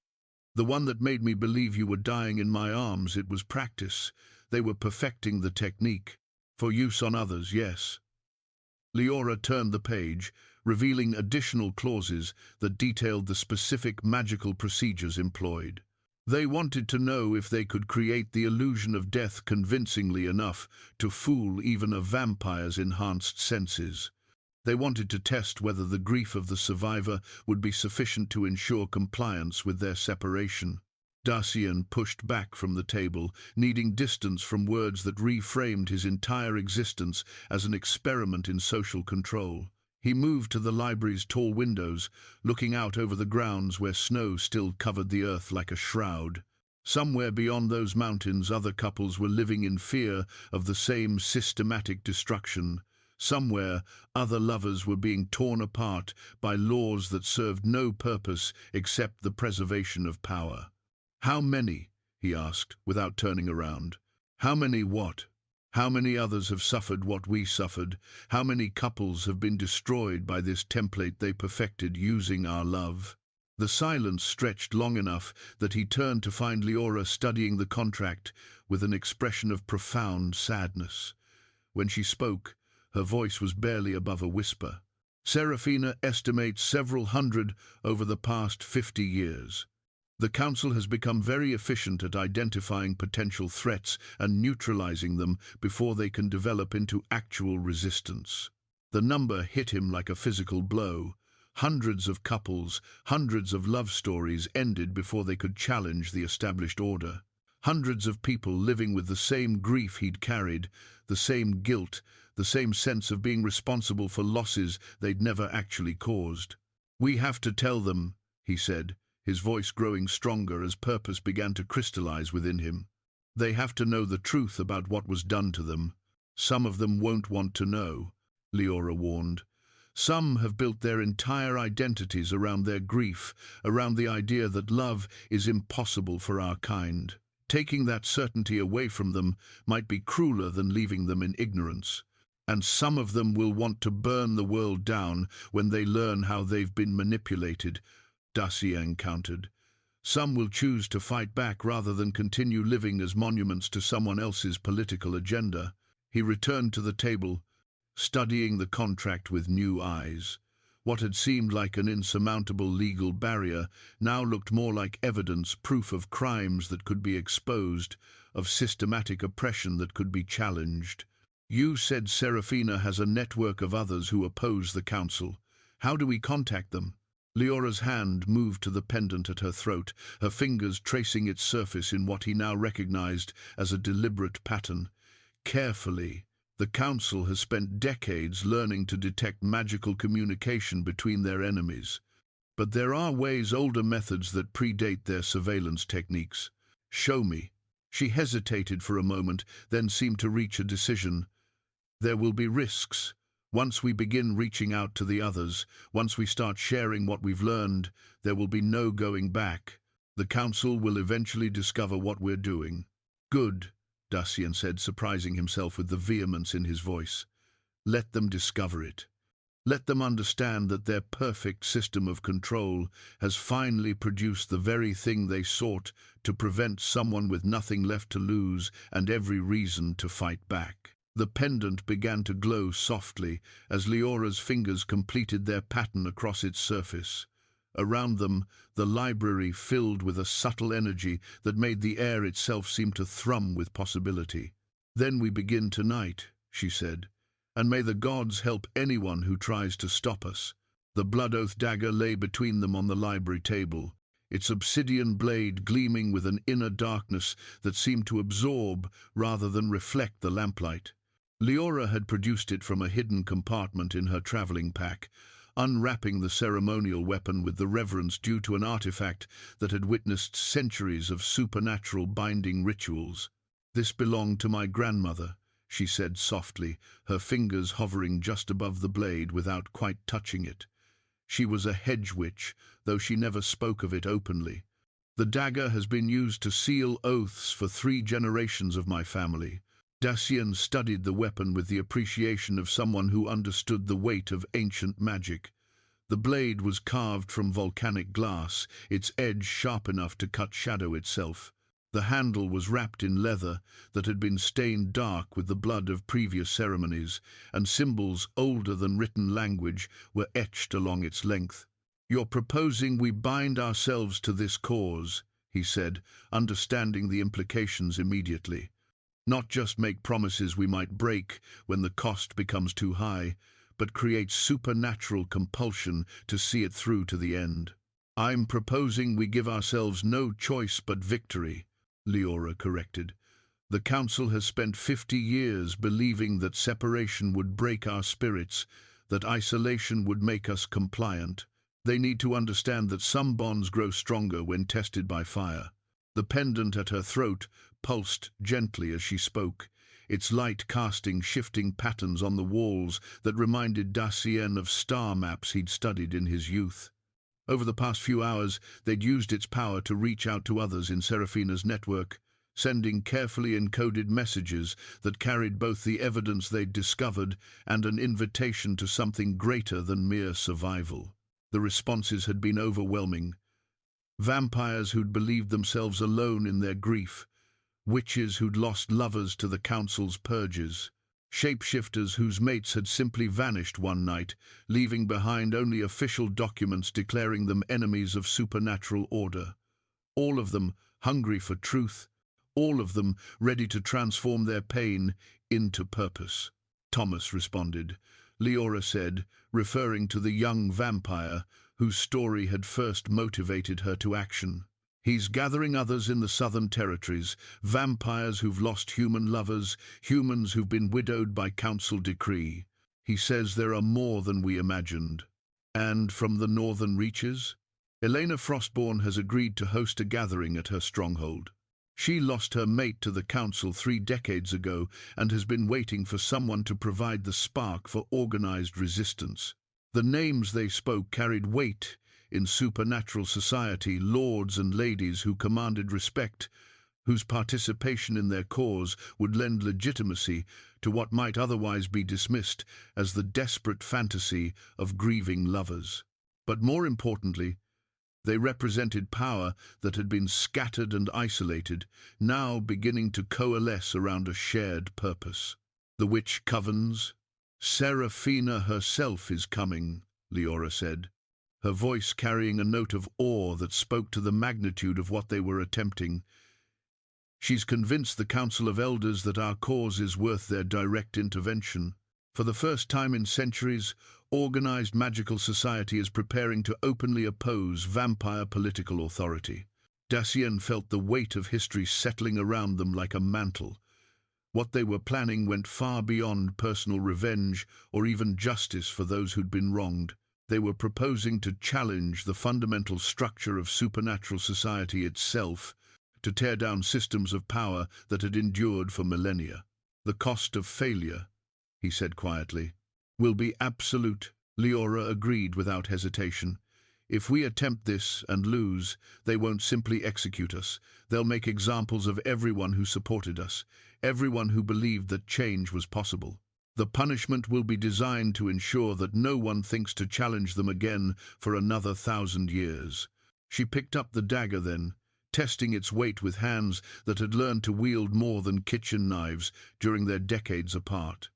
"The one that made me believe you were dying in my arms, it was practice. They were perfecting the technique. For use on others, yes." Liora turned the page, revealing additional clauses that detailed the specific magical procedures employed. "They wanted to know if they could create the illusion of death convincingly enough to fool even a vampire's enhanced senses. They wanted to test whether the grief of the survivor would be sufficient to ensure compliance with their separation." Dacien pushed back from the table, needing distance from words that reframed his entire existence as an experiment in social control. He moved to the library's tall windows, looking out over the grounds where snow still covered the earth like a shroud. Somewhere beyond those mountains, other couples were living in fear of the same systematic destruction. Somewhere, other lovers were being torn apart by laws that served no purpose except the preservation of power. "How many?" he asked, without turning around. How many what? How many others have suffered what we suffered? How many couples have been destroyed by this template they perfected using our love? The silence stretched long enough that he turned to find Liora studying the contract with an expression of profound sadness. When she spoke, her voice was barely above a whisper. Serafina estimates several hundred over the past 50 years. The Council has become very efficient at identifying potential threats and neutralizing them before they can develop into actual resistance. The number hit him like a physical blow. Hundreds of couples, hundreds of love stories ended before they could challenge the established order. Hundreds of people living with the same grief he'd carried, the same guilt, the same sense of being responsible for losses they'd never actually caused. "We have to tell them," he said, his voice growing stronger as purpose began to crystallize within him. "They have to know the truth about what was done to them. Some of them won't want to know," Liora warned. "Some have built their entire identities around their grief, around the idea that love is impossible for our kind. Taking that certainty away from them might be crueler than leaving them in ignorance. And some of them will want to burn the world down when they learn how they've been manipulated," Dacien countered. "Some will choose to fight back rather than continue living as monuments to someone else's political agenda." He returned to the table, studying the contract with new eyes. What had seemed like an insurmountable legal barrier now looked more like evidence, proof of crimes that could be exposed, of systematic oppression that could be challenged. "You said Serafina has a network of others who oppose the Council. How do we contact them?" Liora's hand moved to the pendant at her throat, her fingers tracing its surface in what he now recognized as a deliberate pattern. Carefully. The Council has spent decades learning to detect magical communication between their enemies. But there are older methods that predate their surveillance techniques. "Show me." She hesitated for a moment, then seemed to reach a decision. "There will be risks. Once we begin reaching out to the others, once we start sharing what we've learned, there will be no going back. The Council will eventually discover what we're doing." "Good," Dacien said, surprising himself with the vehemence in his voice. "Let them discover it. Let them understand that their perfect system of control has finally produced the very thing they sought, to prevent someone with nothing left to lose and every reason to fight back." The pendant began to glow softly as Liora's fingers completed their pattern across its surface. Around them, the library filled with a subtle energy that made the air itself seem to thrum with possibility. "Then we begin tonight," she said, "and may the gods help anyone who tries to stop us." The blood oath dagger lay between them on the library table, its obsidian blade gleaming with an inner darkness that seemed to absorb rather than reflect the lamplight. Liora had produced it from a hidden compartment in her traveling pack, unwrapping the ceremonial weapon with the reverence due to an artifact that had witnessed centuries of supernatural binding rituals. "This belonged to my grandmother," she said softly, her fingers hovering just above the blade without quite touching it. "She was a hedge witch, though she never spoke of it openly. The dagger has been used to seal oaths for 3 generations of my family." Dacien studied the weapon with the appreciation of someone who understood the weight of ancient magic. The blade was carved from volcanic glass, its edge sharp enough to cut shadow itself. The handle was wrapped in leather that had been stained dark with the blood of previous ceremonies, and symbols older than written language were etched along its length. "You're proposing we bind ourselves to this cause," he said, understanding the implications immediately. "Not just make promises we might break when the cost becomes too high, but create supernatural compulsion to see it through to the end." "I'm proposing we give ourselves no choice but victory," Liora corrected. "The Council has spent 50 years believing that separation would break our spirits, that isolation would make us compliant. They need to understand that some bonds grow stronger when tested by fire." The pendant at her throat pulsed gently as she spoke, its light casting shifting patterns on the walls that reminded Dacien of star maps he'd studied in his youth. Over the past few hours, they'd used its power to reach out to others in Serafina's network. sending carefully encoded messages that carried both the evidence they'd discovered and an invitation to something greater than mere survival. The responses had been overwhelming. Vampires who'd believed themselves alone in their grief, witches who'd lost lovers to the council's purges, shapeshifters whose mates had simply vanished one night, leaving behind only official documents declaring them enemies of supernatural order. All of them hungry for truth, all of them ready to transform their pain into purpose. Thomas responded, Liora said, referring to the young vampire whose story had first motivated her to action. He's gathering others in the southern territories, vampires who've lost human lovers, humans who've been widowed by council decree. He says there are more than we imagined. And from the northern reaches? Elena Frostborn has agreed to host a gathering at her stronghold. She lost her mate to the council 3 decades ago and has been waiting for someone to provide the spark for organized resistance. The names they spoke carried weight in supernatural society, lords and ladies who commanded respect, whose participation in their cause would lend legitimacy to what might otherwise be dismissed as the desperate fantasy of grieving lovers. But more importantly, they represented power that had been scattered and isolated, now beginning to coalesce around a shared purpose. The witch covens. Seraphina herself is coming, Liora said, her voice carrying a note of awe that spoke to the magnitude of what they were attempting. She's convinced the Council of Elders that our cause is worth their direct intervention. For the first time in centuries, organized magical society is preparing to openly oppose vampire political authority. Dacien felt the weight of history settling around them like a mantle. What they were planning went far beyond personal revenge or even justice for those who'd been wronged. They were proposing to challenge the fundamental structure of supernatural society itself, to tear down systems of power that had endured for millennia. The cost of failure, he said quietly, will be absolute. Liora agreed without hesitation. If we attempt this and lose, they won't simply execute us. They'll make examples of everyone who supported us, everyone who believed that change was possible. The punishment will be designed to ensure that no one thinks to challenge them again for another 1,000 years. She picked up the dagger then, testing its weight with hands that had learned to wield more than kitchen knives during their decades apart.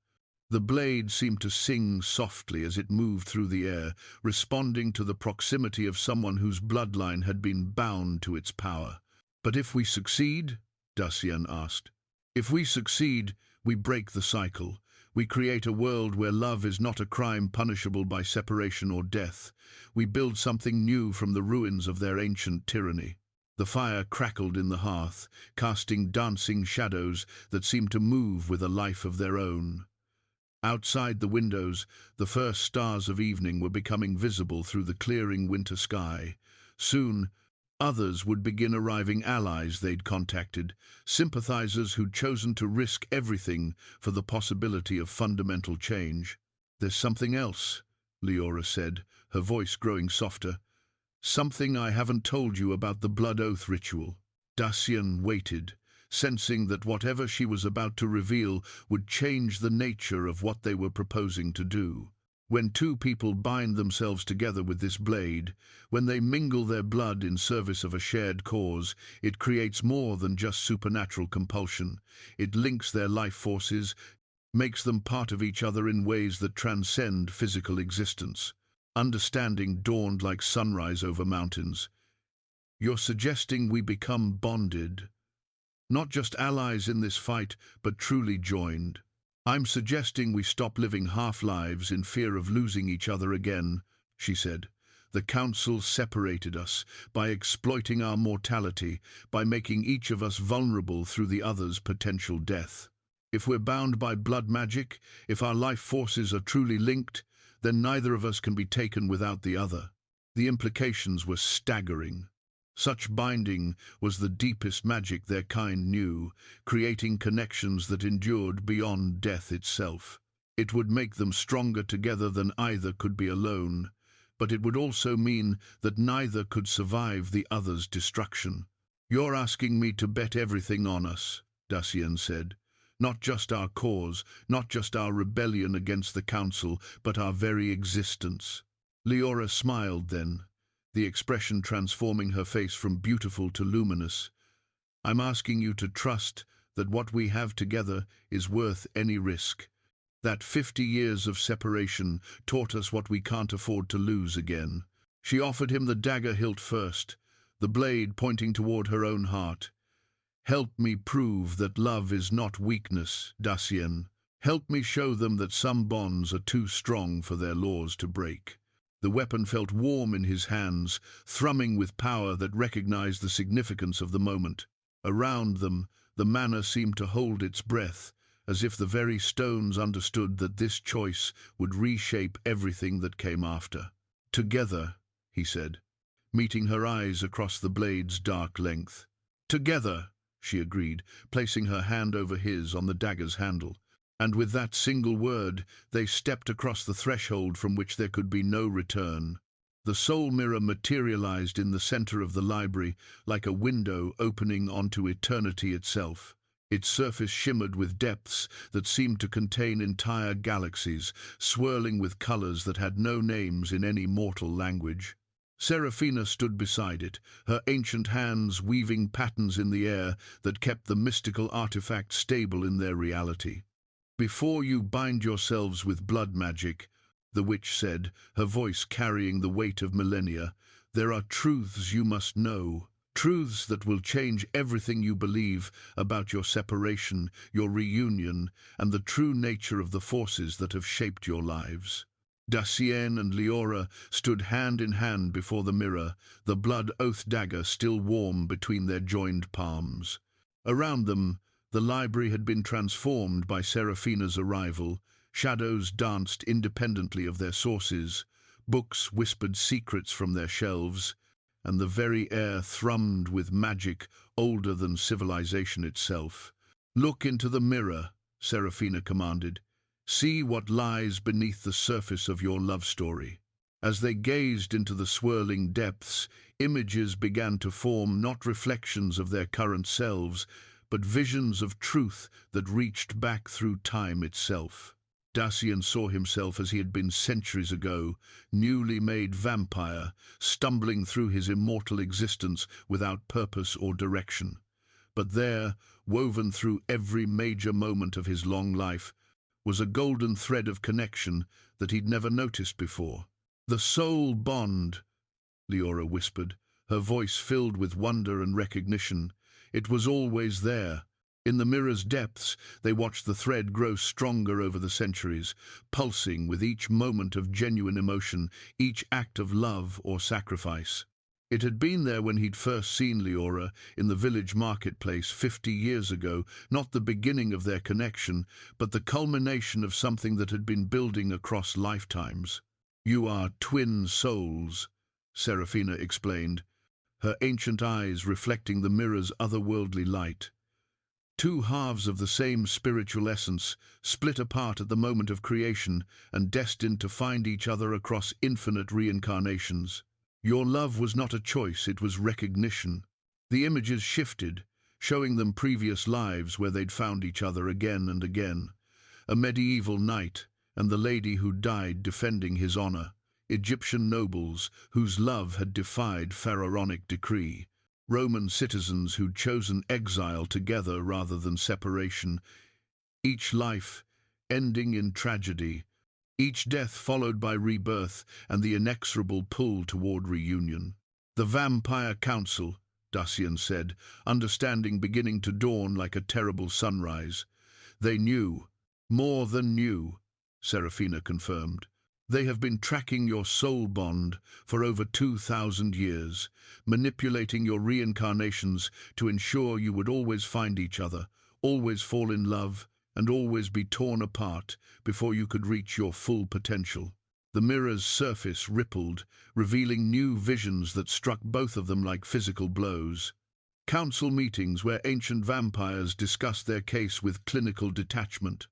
The blade seemed to sing softly as it moved through the air, responding to the proximity of someone whose bloodline had been bound to its power. But if we succeed? Dacien asked. If we succeed, we break the cycle. We create a world where love is not a crime punishable by separation or death. We build something new from the ruins of their ancient tyranny. The fire crackled in the hearth, casting dancing shadows that seemed to move with a life of their own. Outside the windows, the first stars of evening were becoming visible through the clearing winter sky. Soon, others would begin arriving, allies they'd contacted, sympathizers who'd chosen to risk everything for the possibility of fundamental change. There's something else, Liora said, her voice growing softer. Something I haven't told you about the blood oath ritual. Dacien waited, sensing that whatever she was about to reveal would change the nature of what they were proposing to do. When two people bind themselves together with this blade, when they mingle their blood in service of a shared cause, it creates more than just supernatural compulsion. It links their life forces, makes them part of each other in ways that transcend physical existence. Understanding dawned like sunrise over mountains. You're suggesting we become bonded, not just allies in this fight, but truly joined. I'm suggesting we stop living half-lives in fear of losing each other again, she said. The council separated us by exploiting our mortality, by making each of us vulnerable through the other's potential death. If we're bound by blood magic, if our life forces are truly linked, then neither of us can be taken without the other. The implications were staggering. Such binding was the deepest magic their kind knew, creating connections that endured beyond death itself. It would make them stronger together than either could be alone, but it would also mean that neither could survive the other's destruction. "You're asking me to bet everything on us," Dacien said. "Not just our cause, not just our rebellion against the council, but our very existence." Liora smiled then, the expression transforming her face from beautiful to luminous. "I'm asking you to trust that what we have together is worth any risk. That 50 years of separation taught us what we can't afford to lose again." She offered him the dagger hilt first, the blade pointing toward her own heart. "Help me prove that love is not weakness, Dacien. Help me show them that some bonds are too strong for their laws to break." The weapon felt warm in his hands, thrumming with power that recognized the significance of the moment. Around them, the manor seemed to hold its breath, as if the very stones understood that this choice would reshape everything that came after. "Together," he said, meeting her eyes across the blade's dark length. "Together," she agreed, placing her hand over his on the dagger's handle. And with that single word, they stepped across the threshold from which there could be no return. The soul mirror materialized in the center of the library, like a window opening onto eternity itself. Its surface shimmered with depths that seemed to contain entire galaxies, swirling with colors that had no names in any mortal language. Seraphina stood beside it, her ancient hands weaving patterns in the air that kept the mystical artifact stable in their reality. "Before you bind yourselves with blood magic," the witch said, her voice carrying the weight of millennia, "there are truths you must know. Truths that will change everything you believe about your separation, your reunion, and the true nature of the forces that have shaped your lives." Dacien and Liora stood hand in hand before the mirror, the blood oath dagger still warm between their joined palms. Around them, the library had been transformed by Seraphina's arrival. Shadows danced independently of their sources, books whispered secrets from their shelves, and the very air thrummed with magic older than civilization itself. "Look into the mirror," Seraphina commanded. "See what lies beneath the surface of your love story." As they gazed into the swirling depths, images began to form, not reflections of their current selves, but visions of truth that reached back through time itself. Dacien saw himself as he had been centuries ago, newly made vampire, stumbling through his immortal existence without purpose or direction. But there, woven through every major moment of his long life, was a golden thread of connection that he'd never noticed before. "The soul bond," Liora whispered, her voice filled with wonder and recognition. It was always there. In the mirror's depths, they watched the thread grow stronger over the centuries, pulsing with each moment of genuine emotion, each act of love or sacrifice. It had been there when he'd first seen Liora in the village marketplace 50 years ago, not the beginning of their connection, but the culmination of something that had been building across lifetimes. "You are twin souls," Seraphina explained, her ancient eyes reflecting the mirror's otherworldly light. "Two halves of the same spiritual essence, split apart at the moment of creation and destined to find each other across infinite reincarnations. Your love was not a choice, it was recognition." The images shifted, showing them previous lives where they'd found each other again and again. A medieval knight and the lady who died defending his honor. Egyptian nobles whose love had defied pharaonic decree. Roman citizens who'd chosen exile together rather than separation. Each life ending in tragedy. Each death followed by rebirth and the inexorable pull toward reunion. "The Vampire Council," Dacien said, understanding beginning to dawn like a terrible sunrise. "They knew, more than knew," Seraphina confirmed. "They have been tracking your soul bond for over 2,000 years, manipulating your reincarnations to ensure you would always find each other, always fall in love, and always be torn apart before you could reach your full potential." The mirror's surface rippled, revealing new visions that struck both of them like physical blows. Council meetings where ancient vampires discussed their case with clinical detachment.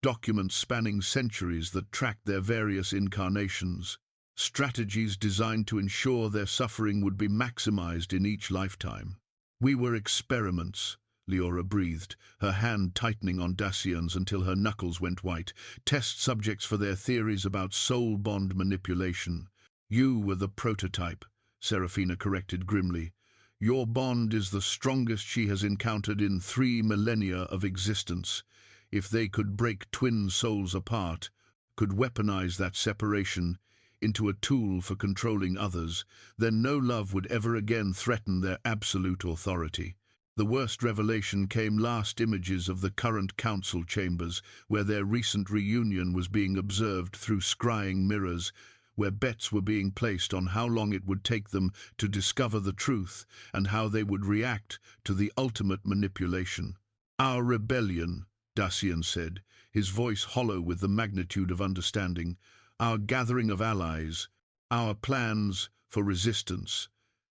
Documents spanning centuries that tracked their various incarnations. Strategies designed to ensure their suffering would be maximized in each lifetime. We were experiments, Liora breathed, her hand tightening on Dacien's until her knuckles went white. Test subjects for their theories about soul bond manipulation. You were the prototype, Serafina corrected grimly. Your bond is the strongest she has encountered in 3 millennia of existence. If they could break twin souls apart, could weaponize that separation into a tool for controlling others, then no love would ever again threaten their absolute authority. The worst revelation came last images of the current council chambers, where their recent reunion was being observed through scrying mirrors, where bets were being placed on how long it would take them to discover the truth and how they would react to the ultimate manipulation. Our rebellion, Dacien said, his voice hollow with the magnitude of understanding, our gathering of allies, our plans for resistance.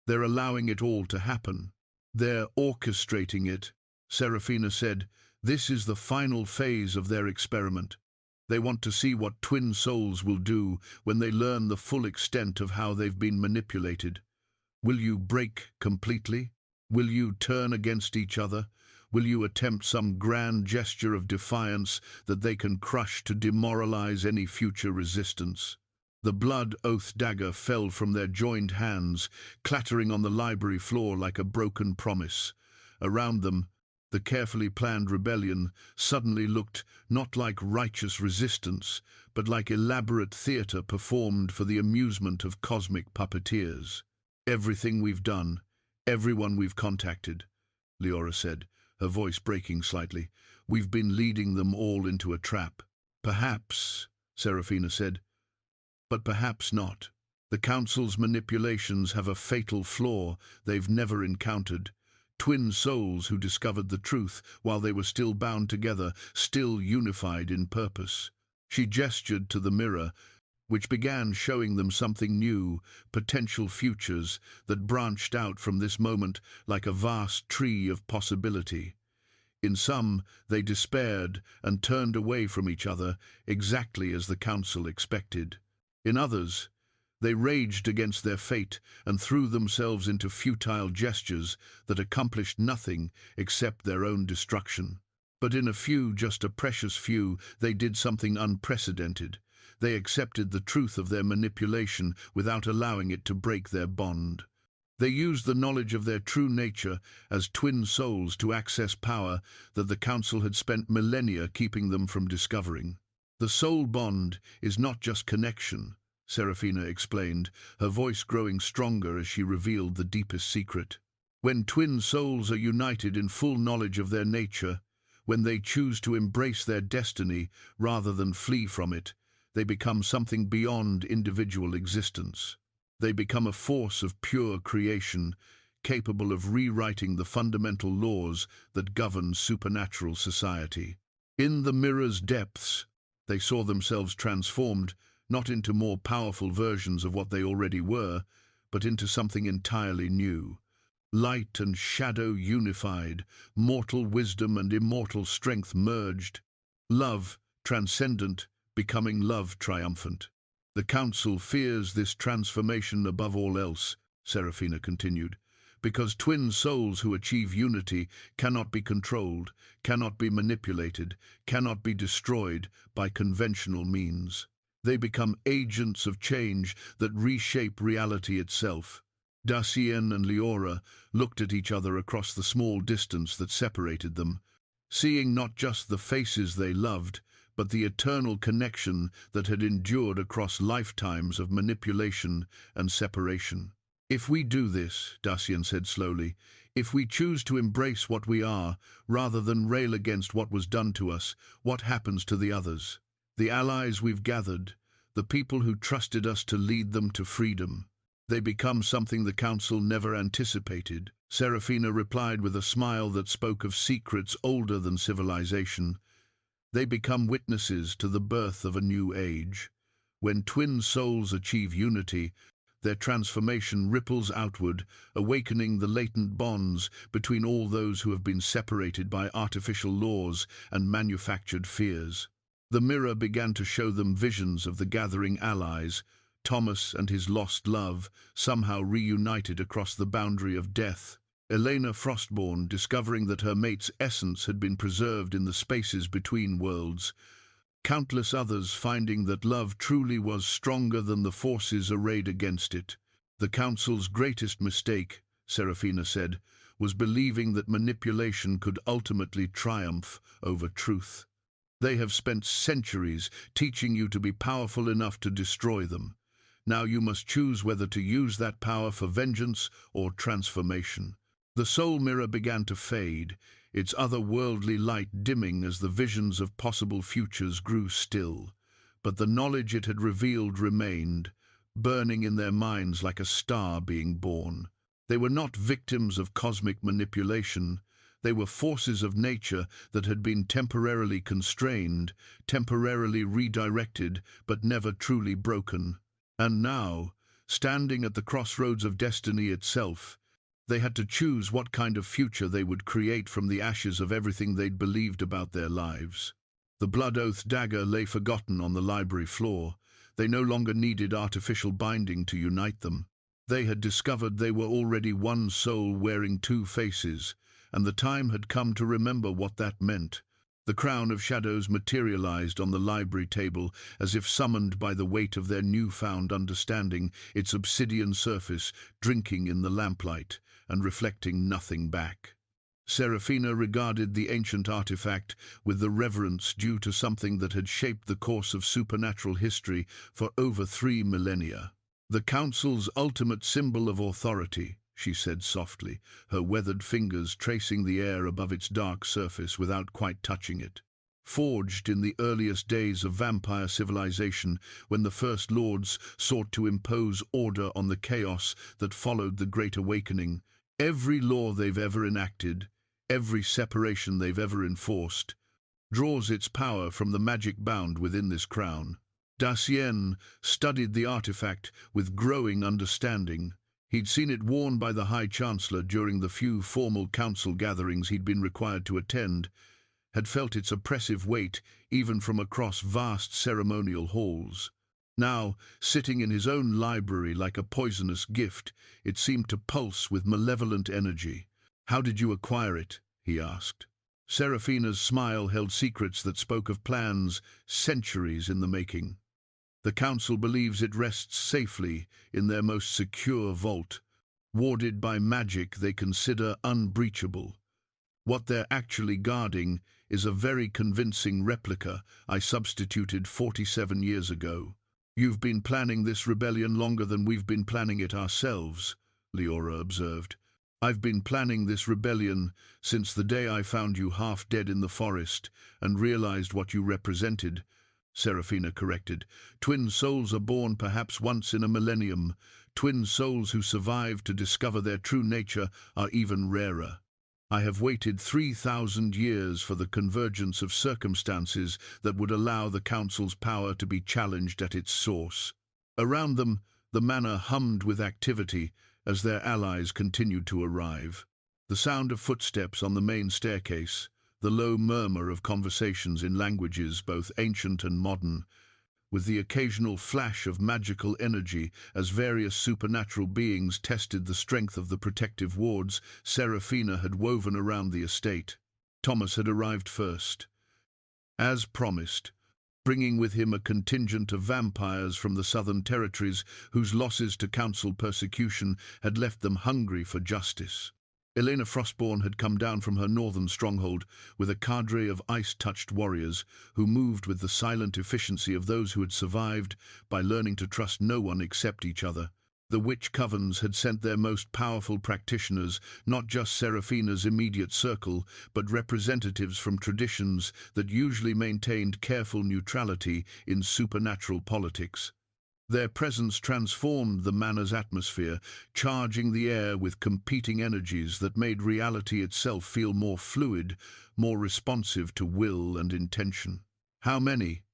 They're allowing it all to happen. They're orchestrating it, Serafina said. This is the final phase of their experiment. They want to see what twin souls will do when they learn the full extent of how they've been manipulated. Will you break completely? Will you turn against each other? Will you attempt some grand gesture of defiance that they can crush to demoralize any future resistance? The blood oath dagger fell from their joined hands, clattering on the library floor like a broken promise. Around them, the carefully planned rebellion suddenly looked not like righteous resistance, but like elaborate theater performed for the amusement of cosmic puppeteers. Everything we've done, everyone we've contacted, Liora said, her voice breaking slightly. We've been leading them all into a trap. Perhaps, Serafina said, but perhaps not. The Council's manipulations have a fatal flaw they've never encountered. Twin souls who discovered the truth while they were still bound together, still unified in purpose. She gestured to the mirror, which began showing them something new, potential futures that branched out from this moment like a vast tree of possibility. In some, they despaired and turned away from each other, exactly as the Council expected. In others, they raged against their fate and threw themselves into futile gestures that accomplished nothing except their own destruction. But in a few, just a precious few, they did something unprecedented. They accepted the truth of their manipulation without allowing it to break their bond. They used the knowledge of their true nature as twin souls to access power that the Council had spent millennia keeping them from discovering. The soul bond is not just connection, Serafina explained, her voice growing stronger as she revealed the deepest secret. When twin souls are united in full knowledge of their nature, when they choose to embrace their destiny rather than flee from it, they become something beyond individual existence. They become a force of pure creation, capable of rewriting the fundamental laws that govern supernatural society. In the mirror's depths, they saw themselves transformed, not into more powerful versions of what they already were, but into something entirely new. Light and shadow unified, mortal wisdom and immortal strength merged. Love, transcendent, becoming love triumphant. The Council fears this transformation above all else, Serafina continued, because twin souls who achieve unity cannot be controlled, cannot be manipulated, cannot be destroyed by conventional means. They become agents of change that reshape reality itself. Dacien and Liora looked at each other across the small distance that separated them, seeing not just the faces they loved, but the eternal connection that had endured across lifetimes of manipulation and separation. If we do this, Dacien said slowly, if we choose to embrace what we are, rather than rail against what was done to us, what happens to the others? The allies we've gathered, the people who trusted us to lead them to freedom. They become something the Council never anticipated. Serafina replied with a smile that spoke of secrets older than civilization. They become witnesses to the birth of a new age. When twin souls achieve unity, their transformation ripples outward, awakening the latent bonds between all those who have been separated by artificial laws and manufactured fears. The mirror began to show them visions of the gathering allies, Thomas and his lost love, somehow reunited across the boundary of death. Elena Frostborn, discovering that her mate's essence had been preserved in the spaces between worlds. Countless others finding that love truly was stronger than the forces arrayed against it. The Council's greatest mistake, Serafina said, was believing that manipulation could ultimately triumph over truth. They have spent centuries teaching you to be powerful enough to destroy them. Now you must choose whether to use that power for vengeance or transformation. The soul mirror began to fade, its otherworldly light dimming as the visions of possible futures grew still. But the knowledge it had revealed remained, burning in their minds like a star being born. They were not victims of cosmic manipulation. They were forces of nature that had been temporarily constrained, temporarily redirected, but never truly broken. And now, standing at the crossroads of destiny itself, they had to choose what kind of future they would create from the ashes of everything they'd believed about their lives. The blood oath dagger lay forgotten on the library floor. They no longer needed artificial binding to unite them. They had discovered they were already one soul wearing two faces, and the time had come to remember what that meant. The crown of shadows materialized on the library table as if summoned by the weight of their newfound understanding, its obsidian surface drinking in the lamplight and reflecting nothing back. Serafina regarded the ancient artifact with the reverence due to something that had shaped the course of supernatural history for over 3 millennia. The Council's ultimate symbol of authority, she said softly, her weathered fingers tracing the air above its dark surface without quite touching it. Forged in the earliest days of vampire civilization, when the First Lords sought to impose order on the chaos that followed the Great Awakening, every law they've ever enacted, every separation they've ever enforced, draws its power from the magic bound within this crown. Dacien studied the artifact with growing understanding. He'd seen it worn by the High Chancellor during the few formal council gatherings he'd been required to attend, had felt its oppressive weight even from across vast ceremonial halls. Now, sitting in his own library like a poisonous gift, it seemed to pulse with malevolent energy. "How did you acquire it?" he asked. Serafina's smile held secrets that spoke of plans centuries in the making. The Council believes it rests safely in their most secure vault, warded by magic they consider unbreachable. What they're actually guarding is a very convincing replica I substituted 47 years ago. "You've been planning this rebellion longer than we've been planning it ourselves," Liora observed. "I've been planning this rebellion since the day I found you half dead in the forest and realized what you represented," Serafina corrected. "Twin souls are born perhaps once in a millennium. Twin souls who survive to discover their true nature are even rarer. I have waited 3,000 years for the convergence of circumstances that would allow the Council's power to be challenged at its source." Around them, the manor hummed with activity as their allies continued to arrive. The sound of footsteps on the main staircase, the low murmur of conversations in languages both ancient and modern, with the occasional flash of magical energy as various supernatural beings tested the strength of the protective wards Serafina had woven around the estate. Thomas had arrived first, as promised, bringing with him a contingent of vampires from the southern territories whose losses to council persecution had left them hungry for justice. Elena Frostborn had come down from her northern stronghold with a cadre of ice-touched warriors who moved with the silent efficiency of those who had survived by learning to trust no one except each other. The witch covens had sent their most powerful practitioners, not just Serafina's immediate circle, but representatives from traditions that usually maintained careful neutrality in supernatural politics. Their presence transformed the manor's atmosphere, charging the air with competing energies that made reality itself feel more fluid, more responsive to will and intention. "How many?"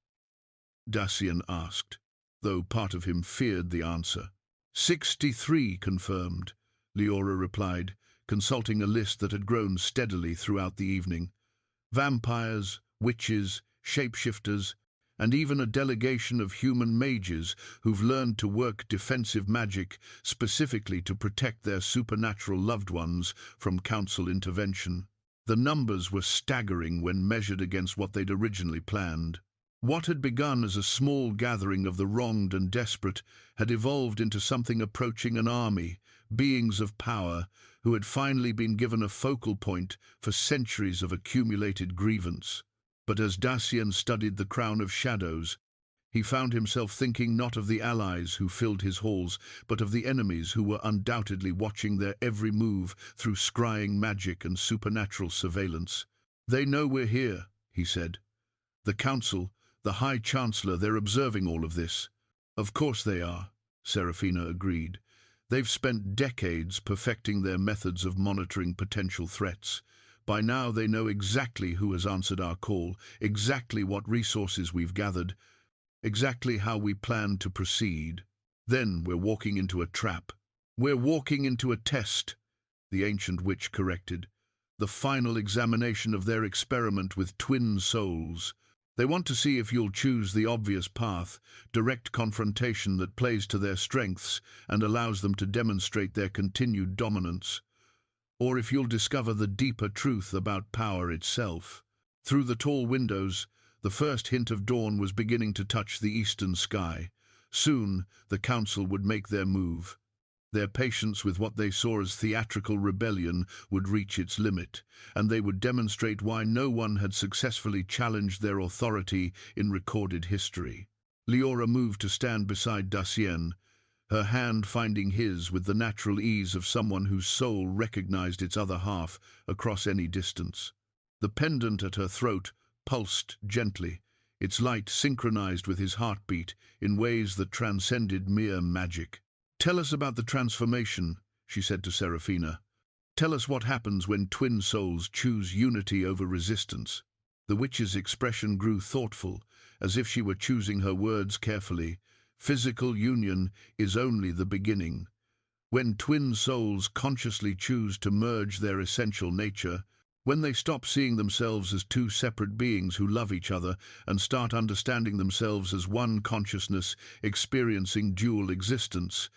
Dacien asked, though part of him feared the answer. 63 confirmed, Liora replied, consulting a list that had grown steadily throughout the evening. Vampires, witches, shapeshifters, and even a delegation of human mages who've learned to work defensive magic specifically to protect their supernatural loved ones from council intervention. The numbers were staggering when measured against what they'd originally planned. What had begun as a small gathering of the wronged and desperate had evolved into something approaching an army, beings of power who had finally been given a focal point for centuries of accumulated grievance. But as Dacien studied the crown of shadows, he found himself thinking not of the allies who filled his halls, but of the enemies who were undoubtedly watching their every move through scrying magic and supernatural surveillance. "They know we're here," he said. "The council, the High Chancellor, they're observing all of this." "Of course they are," Serafina agreed. "They've spent decades perfecting their methods of monitoring potential threats. By now they know exactly who has answered our call, exactly what resources we've gathered, exactly how we plan to proceed. Then we're walking into a trap. We're walking into a test," the ancient witch corrected. "The final examination of their experiment with twin souls. They want to see if you'll choose the obvious path, direct confrontation that plays to their strengths and allows them to demonstrate their continued dominance, or if you'll discover the deeper truth about power itself." Through the tall windows, the first hint of dawn was beginning to touch the eastern sky. Soon, the council would make their move. Their patience with what they saw as theatrical rebellion would reach its limit, and they would demonstrate why no one had successfully challenged their authority in recorded history. Liora moved to stand beside Dacien, her hand finding his with the natural ease of someone whose soul recognized its other half across any distance. The pendant at her throat pulsed gently, its light synchronized with his heartbeat in ways that transcended mere magic. "Tell us about the transformation," she said to Serafina. "Tell us what happens when twin souls choose unity over resistance." The witch's expression grew thoughtful, as if she were choosing her words carefully. "Physical union is only the beginning. When twin souls consciously choose to merge their essential nature, when they stop seeing themselves as two separate beings who love each other and start understanding themselves as one consciousness experiencing dual existence,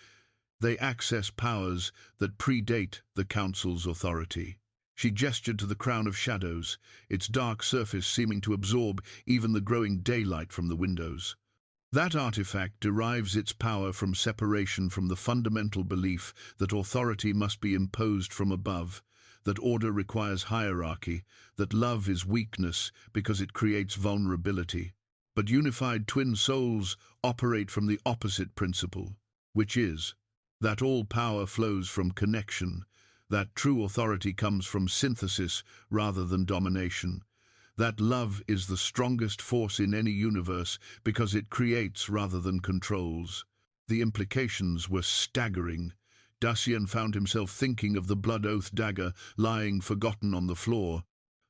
they access powers that predate the council's authority." She gestured to the crown of shadows, its dark surface seeming to absorb even the growing daylight from the windows. "That artifact derives its power from separation from the fundamental belief that authority must be imposed from above, that order requires hierarchy, that love is weakness because it creates vulnerability. But unified twin souls operate from the opposite principle, which is that all power flows from connection, that true authority comes from synthesis rather than domination, that love is the strongest force in any universe because it creates rather than controls." The implications were staggering. Dacien found himself thinking of the blood oath dagger lying forgotten on the floor,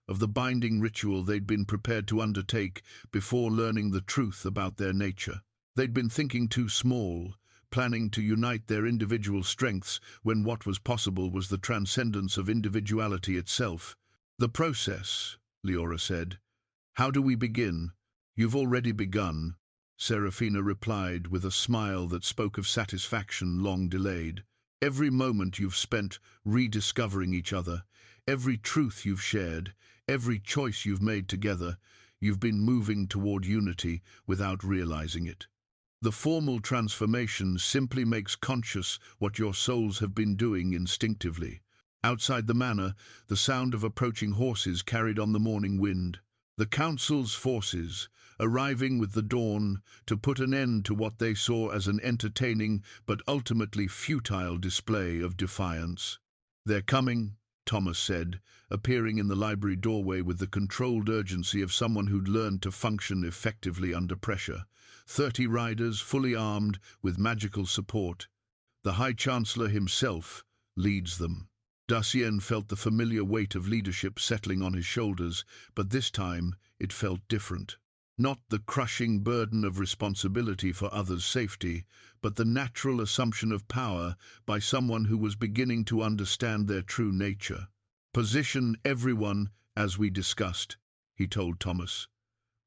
of the binding ritual they'd been prepared to undertake before learning the truth about their nature. They'd been thinking too small, planning to unite their individual strengths when what was possible was the transcendence of individuality itself. "The process," Liora said. "How do we begin?" "You've already begun," Serafina replied with a smile that spoke of satisfaction long delayed. "Every moment you've spent rediscovering each other, every truth you've shared, every choice you've made together, you've been moving toward unity without realizing it. The formal transformation simply makes conscious what your souls have been doing instinctively." Outside the manor, the sound of approaching horses carried on the morning wind. The council's forces, arriving with the dawn to put an end to what they saw as an entertaining but ultimately futile display of defiance. "They're coming," Thomas said, appearing in the library doorway with the controlled urgency of someone who'd learned to function effectively under pressure. 30 riders, fully armed, with magical support. The High Chancellor himself leads them. Dacien felt the familiar weight of leadership settling on his shoulders, but this time it felt different. Not the crushing burden of responsibility for others' safety, but the natural assumption of power by someone who was beginning to understand their true nature. "Position everyone as we discussed," he told Thomas.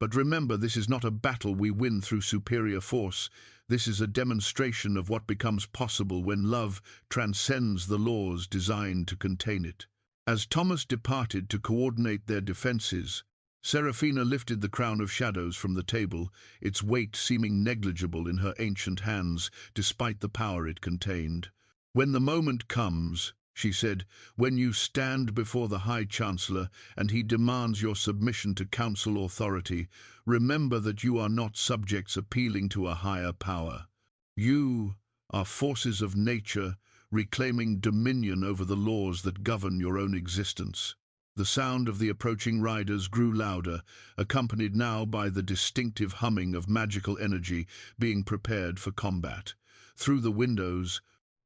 But remember, this is not a battle we win through superior force. This is a demonstration of what becomes possible when love transcends the laws designed to contain it. As Thomas departed to coordinate their defenses, Seraphina lifted the crown of shadows from the table, its weight seeming negligible in her ancient hands, despite the power it contained. "When the moment comes," she said, "when you stand before the High Chancellor and he demands your submission to council authority, remember that you are not subjects appealing to a higher power. You are forces of nature reclaiming dominion over the laws that govern your own existence." The sound of the approaching riders grew louder, accompanied now by the distinctive humming of magical energy being prepared for combat. Through the windows,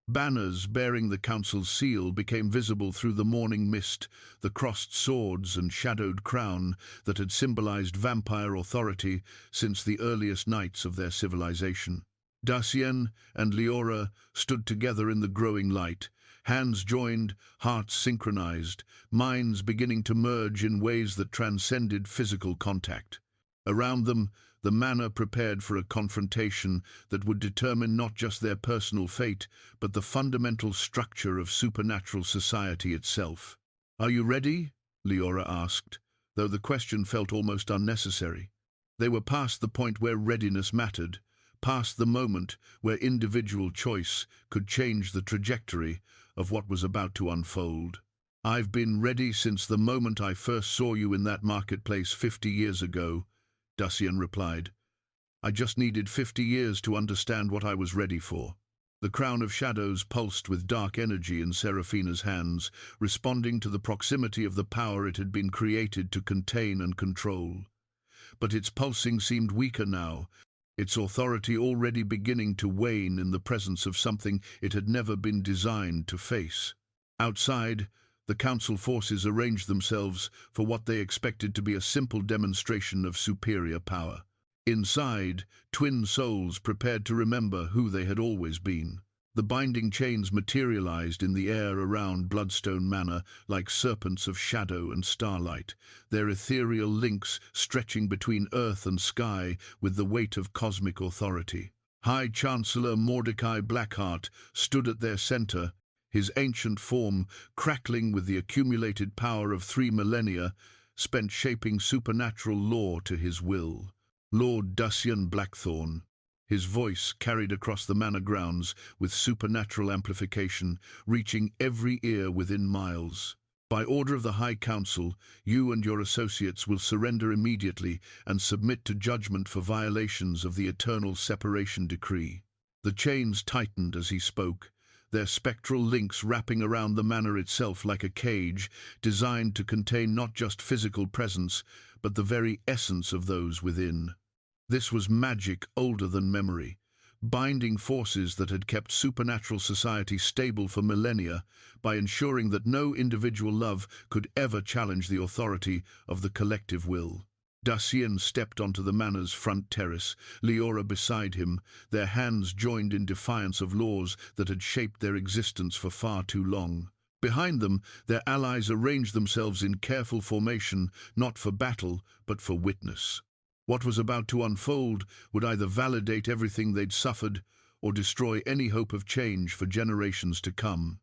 banners bearing the council's seal became visible through the morning mist, the crossed swords and shadowed crown that had symbolized vampire authority since the earliest nights of their civilization. Dacien and Liora stood together in the growing light, hands joined, hearts synchronized, minds beginning to merge in ways that transcended physical contact. Around them, the manor prepared for a confrontation that would determine not just their personal fate, but the fundamental structure of supernatural society itself. "Are you ready?" Liora asked, though the question felt almost unnecessary. They were past the point where readiness mattered, past the moment where individual choice could change the trajectory of what was about to unfold. "I've been ready since the moment I first saw you in that marketplace 50 years ago," Dacien replied. "I just needed 50 years to understand what I was ready for." The crown of shadows pulsed with dark energy in Seraphina's hands, responding to the proximity of the power it had been created to contain and control. But its pulsing seemed weaker now, its authority already beginning to wane in the presence of something it had never been designed to face. Outside, the council forces arranged themselves for what they expected to be a simple demonstration of superior power. Inside, twin souls prepared to remember who they had always been. The binding chains materialized in the air around Bloodstone Manor like serpents of shadow and starlight, their ethereal links stretching between earth and sky with the weight of cosmic authority. High Chancellor Mordecai Blackheart stood at their center, his ancient form crackling with the accumulated power of 3 millennia, spent shaping supernatural law to his will. Lord Dacien Blackthorn, his voice carried across the manor grounds with supernatural amplification, reaching every ear within miles. "By order of the High Council, you and your associates will surrender immediately and submit to judgment for violations of the Eternal Separation Decree." The chains tightened as he spoke, their spectral links wrapping around the manor itself like a cage, designed to contain not just physical presence, but the very essence of those within. This was magic older than memory, binding forces that had kept supernatural society stable for millennia by ensuring that no individual love could ever challenge the authority of the collective will. Dacien stepped onto the manor's front terrace, Liora beside him, their hands joined in defiance of laws that had shaped their existence for far too long. Behind them, their allies arranged themselves in careful formation, not for battle, but for witness. What was about to unfold would either validate everything they'd suffered or destroy any hope of change for generations to come.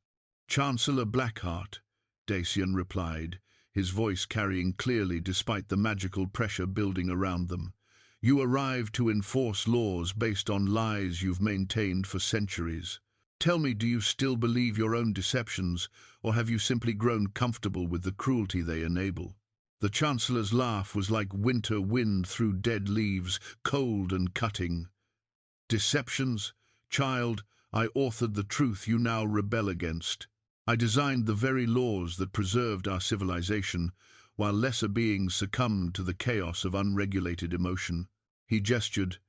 "Chancellor Blackheart," Dacien replied, his voice carrying clearly despite the magical pressure building around them. "You arrived to enforce laws based on lies you've maintained for centuries. Tell me, do you still believe your own deceptions, or have you simply grown comfortable with the cruelty they enable?" The Chancellor's laugh was like winter wind through dead leaves, cold and cutting. "Deceptions? Child, I authored the truth you now rebel against. I designed the very laws that preserved our civilization, while lesser beings succumbed to the chaos of unregulated emotion." He gestured,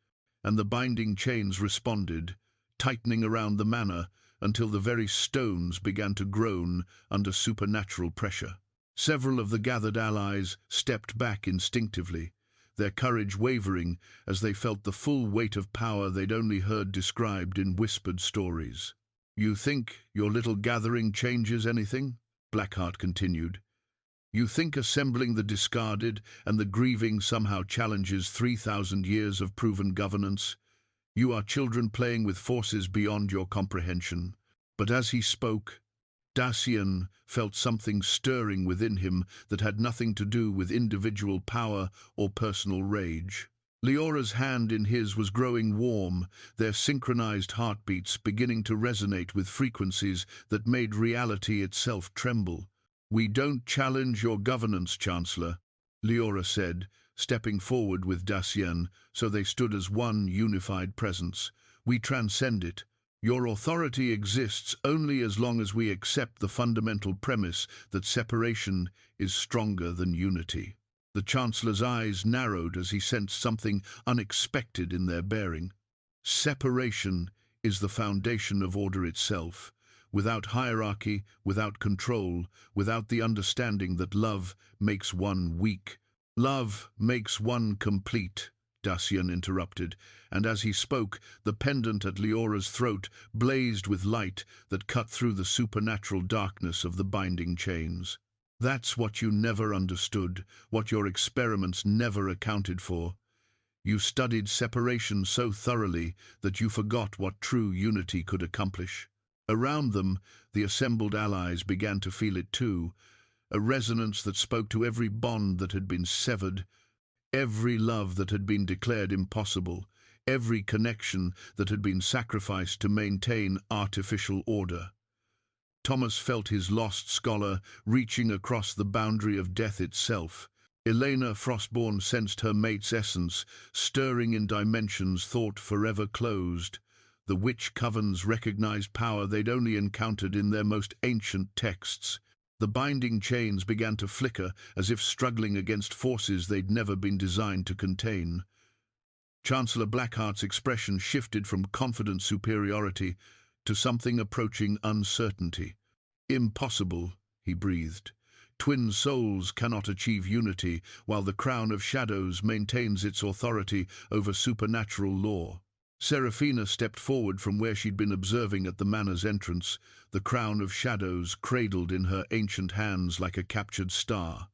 and the binding chains responded, tightening around the manor until the very stones began to groan under supernatural pressure. Several of the gathered allies stepped back instinctively, their courage wavering as they felt the full weight of power they'd only heard described in whispered stories. "You think your little gathering changes anything?" Blackheart continued. You think assembling the discarded and the grieving somehow challenges 3,000 years of proven governance? You are children playing with forces beyond your comprehension. But as he spoke, Dacien felt something stirring within him that had nothing to do with individual power or personal rage. Liora's hand in his was growing warm, their synchronized heartbeats beginning to resonate with frequencies that made reality itself tremble. "We don't challenge your governance, Chancellor," Liora said, stepping forward with Dacien so they stood as one unified presence. "We transcend it. Your authority exists only as long as we accept the fundamental premise that separation is stronger than unity." The Chancellor's eyes narrowed as he sensed something unexpected in their bearing. Separation is the foundation of order itself. Without hierarchy, without control, without the understanding that love makes one weak. "Love makes one complete," Dacien interrupted, and as he spoke, the pendant at Liora's throat blazed with light that cut through the supernatural darkness of the binding chains. "That's what you never understood, what your experiments never accounted for. You studied separation so thoroughly that you forgot what true unity could accomplish." Around them, the assembled allies began to feel it too, a resonance that spoke to every bond that had been severed, every love that had been declared impossible, every connection that had been sacrificed to maintain artificial order. Thomas felt his lost scholar reaching across the boundary of death itself. Elena Frostborn sensed her mate's essence, stirring in dimensions thought forever closed. The witch covens recognized power they'd only encountered in their most ancient texts. The binding chains began to flicker as if struggling against forces they'd never been designed to contain. Chancellor Blackheart's expression shifted from confident superiority to something approaching uncertainty. "Impossible," he breathed. "Twin souls cannot achieve unity while the crown of shadows maintains its authority over supernatural law." Seraphina stepped forward from where she'd been observing at the manor's entrance, the crown of shadows cradled in her ancient hands like a captured star.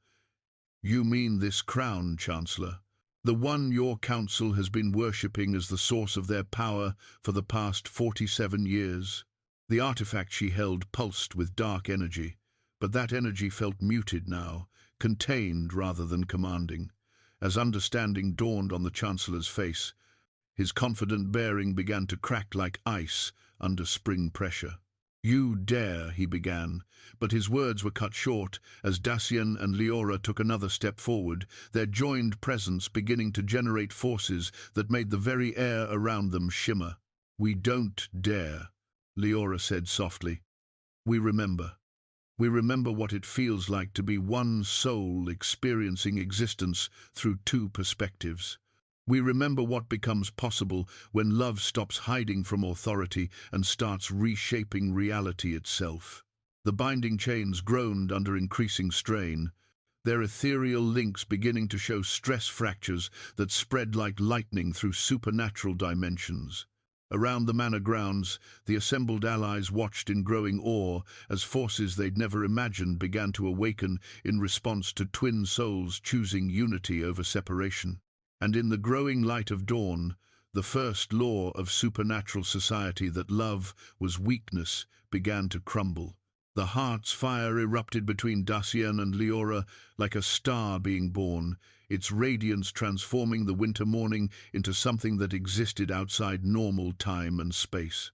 "You mean this crown, Chancellor? The one your council has been worshipping as the source of their power for the past 47 years. The artifact she held pulsed with dark energy, but that energy felt muted now, contained rather than commanding. As understanding dawned on the Chancellor's face, his confident bearing began to crack like ice under spring pressure. "You dare," he began, but his words were cut short as Dacien and Liora took another step forward, their joined presence beginning to generate forces that made the very air around them shimmer. "We don't dare," Liora said softly. "We remember. We remember what it feels like to be one soul experiencing existence through two perspectives. We remember what becomes possible when love stops hiding from authority and starts reshaping reality itself." The binding chains groaned under increasing strain, their ethereal links beginning to show stress fractures that spread like lightning through supernatural dimensions. Around the manor grounds, the assembled allies watched in growing awe as forces they'd never imagined began to awaken in response to twin souls choosing unity over separation. And in the growing light of dawn, the first law of supernatural society that love was weakness began to crumble. The heart's fire erupted between Dacien and Liora like a star being born, its radiance transforming the winter morning into something that existed outside normal time and space.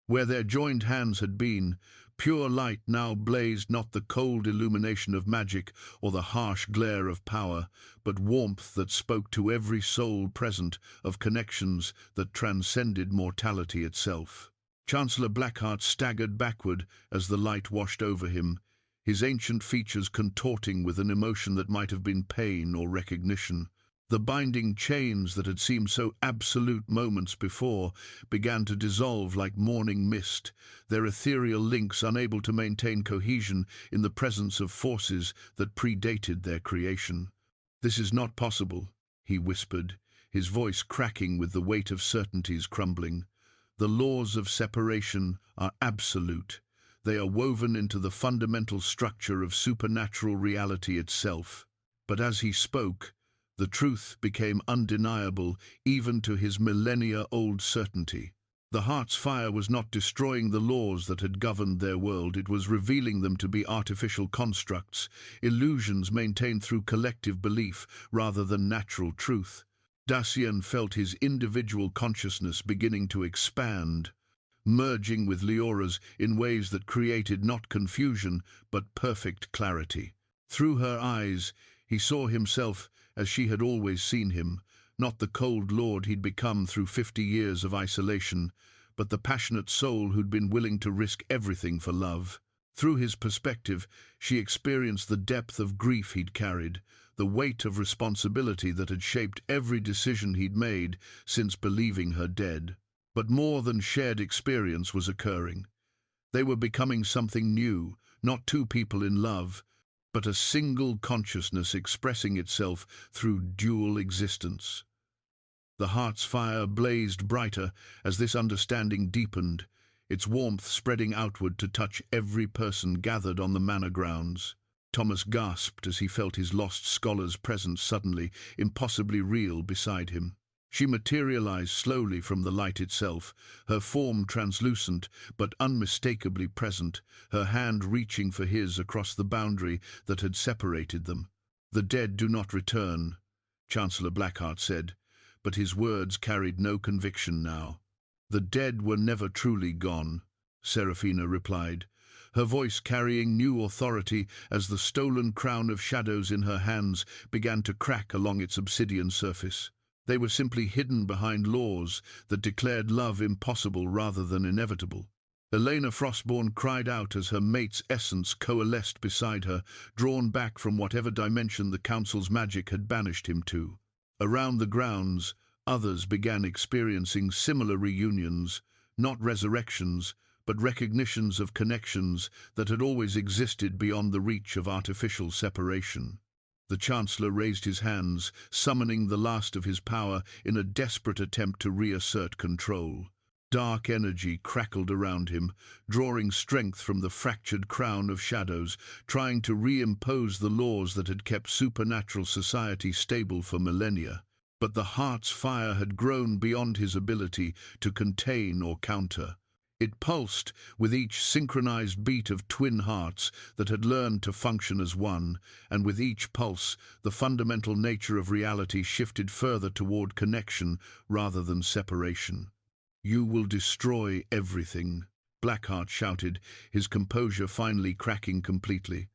Where their joined hands had been, pure light now blazed, not the cold illumination of magic or the harsh glare of power, but warmth that spoke to every soul present of connections that transcended mortality itself. Chancellor Blackheart staggered backward as the light washed over him, his ancient features contorting with an emotion that might have been pain or recognition. The binding chains that had seemed so absolute moments before began to dissolve like morning mist, their ethereal links unable to maintain cohesion in the presence of forces that predated their creation. "This is not possible," he whispered, his voice cracking with the weight of certainties crumbling. "The laws of separation are absolute. They are woven into the fundamental structure of supernatural reality itself. But as he spoke, the truth became undeniable even to his millennia-old certainty. The heart's fire was not destroying the laws that had governed their world, it was revealing them to be artificial constructs, illusions maintained through collective belief rather than natural truth. Dacien felt his individual consciousness beginning to expand, merging with Liora's in ways that created not confusion but perfect clarity. Through her eyes, he saw himself as she had always seen him, not the cold lord he'd become through 50 years of isolation, but the passionate soul who'd been willing to risk everything for love. Through his perspective, she experienced the depth of grief he'd carried, the weight of responsibility that had shaped every decision he'd made since believing her dead. But more than shared experience was occurring. They were becoming something new, not two people in love, but a single consciousness expressing itself through dual existence. The heart's fire blazed brighter as this understanding deepened, its warmth spreading outward to touch every person gathered on the manor grounds. Thomas gasped as he felt his lost scholar's presence suddenly, impossibly real beside him. She materialized slowly from the light itself, her form translucent but unmistakably present, her hand reaching for his across the boundary that had separated them. "The dead do not return," Chancellor Blackheart said, but his words carried no conviction now. "The dead were never truly gone," Seraphina replied, her voice carrying new authority as the stolen crown of shadows in her hands began to crack along its obsidian surface. They were simply hidden behind laws that declared love impossible rather than inevitable. Elena Frostborn cried out as her mate's essence coalesced beside her, drawn back from whatever dimension the Council's magic had banished him to. Around the grounds, others began experiencing similar reunions, not resurrections, but recognitions of connections that had always existed beyond the reach of artificial separation. The Chancellor raised his hands, summoning the last of his power in a desperate attempt to reassert control. Dark energy crackled around him, drawing strength from the fractured crown of shadows, trying to reimpose the laws that had kept supernatural society stable for millennia. But the heart's fire had grown beyond his ability to contain or counter. It pulsed with each synchronized beat of twin hearts that had learned to function as one, and with each pulse, the fundamental nature of reality shifted further toward connection rather than separation. "You will destroy everything," Blackheart shouted, his composure finally cracking completely.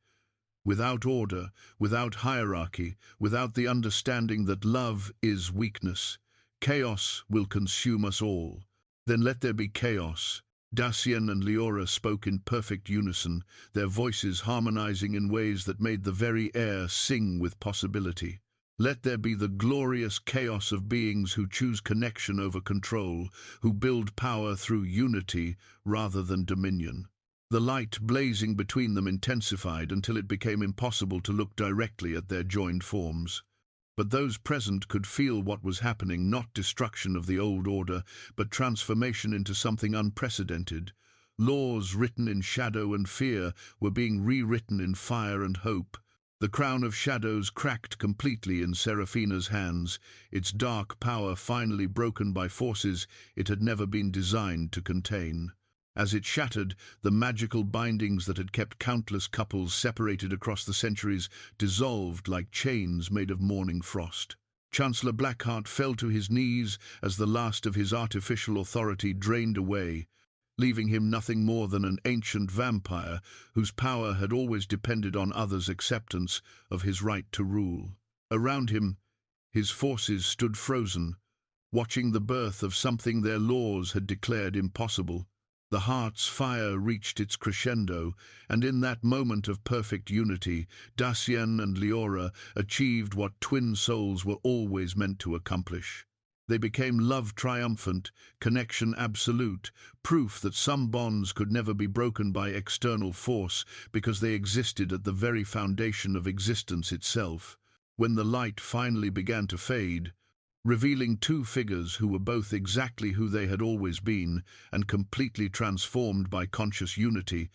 "Without order, without hierarchy, without the understanding that love is weakness, chaos will consume us all. Then let there be chaos." Dacien and Liora spoke in perfect unison, their voices harmonizing in ways that made the very air sing with possibility. "Let there be the glorious chaos of beings who choose connection over control, who build power through unity rather than dominion." The light blazing between them intensified until it became impossible to look directly at their joined forms. But those present could feel what was happening, not destruction of the old order, but transformation into something unprecedented. Laws written in shadow and fear were being rewritten in fire and hope. The crown of shadows cracked completely in Seraphina's hands, its dark power finally broken by forces it had never been designed to contain. As it shattered, the magical bindings that had kept countless couples separated across the centuries dissolved like chains made of morning frost. Chancellor Blackheart fell to his knees as the last of his artificial authority drained away, leaving him nothing more than an ancient vampire whose power had always depended on others' acceptance of his right to rule. Around him, his forces stood frozen, watching the birth of something their laws had declared impossible. The heart's fire reached its crescendo, and in that moment of perfect unity, Dacien and Liora achieved what twin souls were always meant to accomplish. They became love triumphant, connection absolute, proof that some bonds could never be broken by external force because they existed at the very foundation of existence itself. When the light finally began to fade, revealing two figures who were both exactly who they had always been and completely transformed by conscious unity,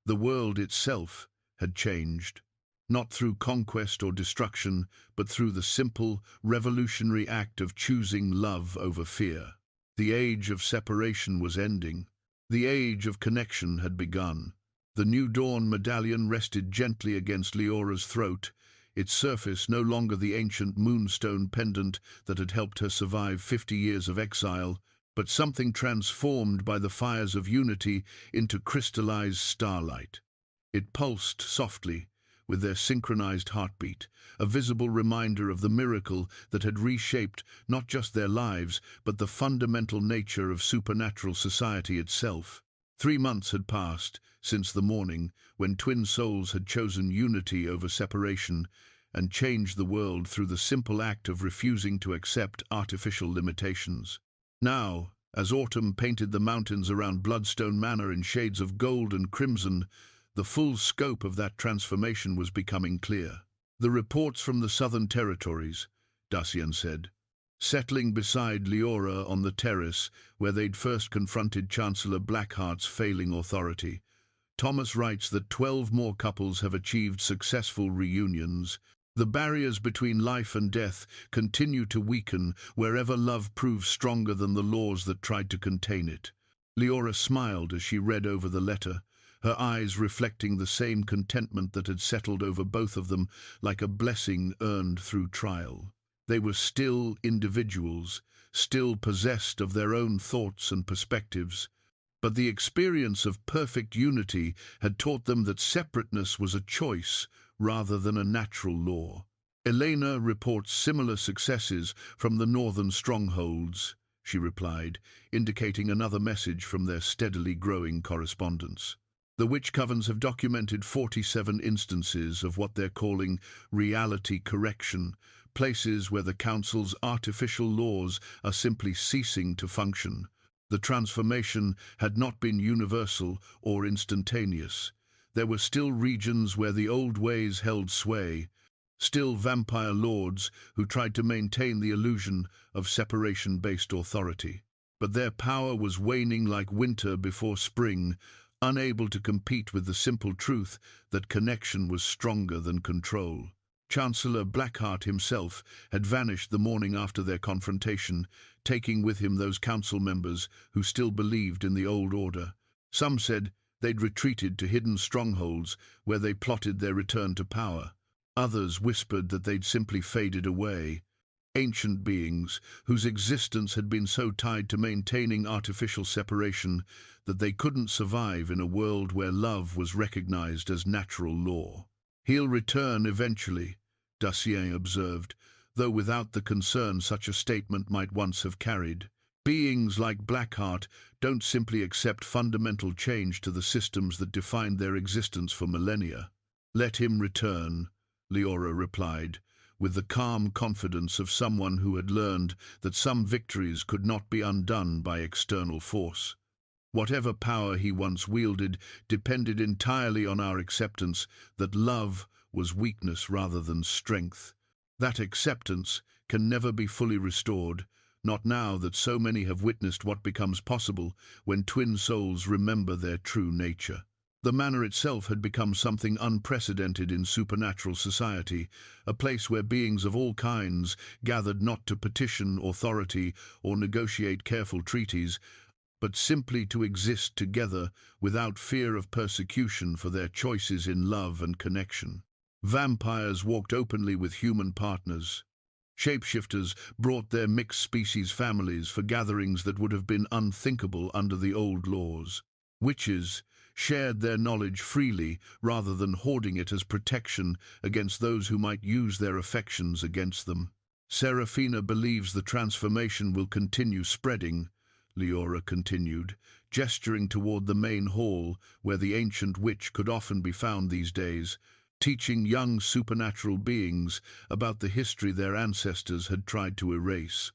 The world itself had changed, not through conquest or destruction, but through the simple, revolutionary act of choosing love over fear. The age of separation was ending. The age of connection had begun. The new dawn medallion rested gently against Liora's throat, its surface no longer the ancient moonstone pendant that had helped her survive 50 years of exile, but something transformed by the fires of unity into crystallized starlight. It pulsed softly, with their synchronized heartbeat, a visible reminder of the miracle that had reshaped not just their lives, but the fundamental nature of supernatural society itself. 3 months had passed since the morning when twin souls had chosen unity over separation and changed the world through the simple act of refusing to accept artificial limitations. Now, as autumn painted the mountains around Bloodstone Manor in shades of gold and crimson, the full scope of that transformation was becoming clear. The reports from the southern territories, Dacien said, settling beside Liora on the terrace where they'd first confronted Chancellor Blackheart's failing authority. Thomas writes that 12 more couples have achieved successful reunions. The barriers between life and death continue to weaken wherever love proves stronger than the laws that tried to contain it. Liora smiled as she read over the letter, her eyes reflecting the same contentment that had settled over both of them like a blessing earned through trial. They were still individuals, still possessed of their own thoughts and perspectives, but the experience of perfect unity had taught them that separateness was a choice rather than a natural law. Elena reports similar successes from the northern strongholds, she replied, indicating another message from their steadily growing correspondence. The witch covens have documented 47 instances of what they're calling reality correction, places where the Council's artificial laws are simply ceasing to function. The transformation had not been universal or instantaneous. There were still regions where the old ways held sway, still vampire lords who tried to maintain the illusion of separation-based authority. But their power was waning like winter before spring, unable to compete with the simple truth that connection was stronger than control. Chancellor Blackheart himself had vanished the morning after their confrontation, taking with him those council members who still believed in the old order. Some said they'd retreated to hidden strongholds where they plotted their return to power. Others whispered that they'd simply faded away. Ancient beings whose existence had been so tied to maintaining artificial separation that they couldn't survive in a world where love was recognized as natural law. "He'll return eventually," Dacien observed, though without the concern such a statement might once have carried. Beings like Blackheart don't simply accept fundamental change to the systems that defined their existence for millennia. "Let him return," Liora replied, with the calm confidence of someone who had learned that some victories could not be undone by external force. Whatever power he once wielded depended entirely on our acceptance that love was weakness rather than strength. That acceptance can never be fully restored, not now that so many have witnessed what becomes possible when twin souls remember their true nature. The manor itself had become something unprecedented in supernatural society, a place where beings of all kinds gathered not to petition authority or negotiate careful treaties, but simply to exist together without fear of persecution for their choices in love and connection. Vampires walked openly with human partners. Shapeshifters brought their mixed-species families for gatherings that would have been unthinkable under the old laws. Witches shared their knowledge freely rather than hoarding it as protection against those who might use their affections against them. "Serafina believes the transformation will continue spreading," Liora continued, gesturing toward the main hall where the ancient witch could often be found these days, teaching young supernatural beings about the history their ancestors had tried to erase.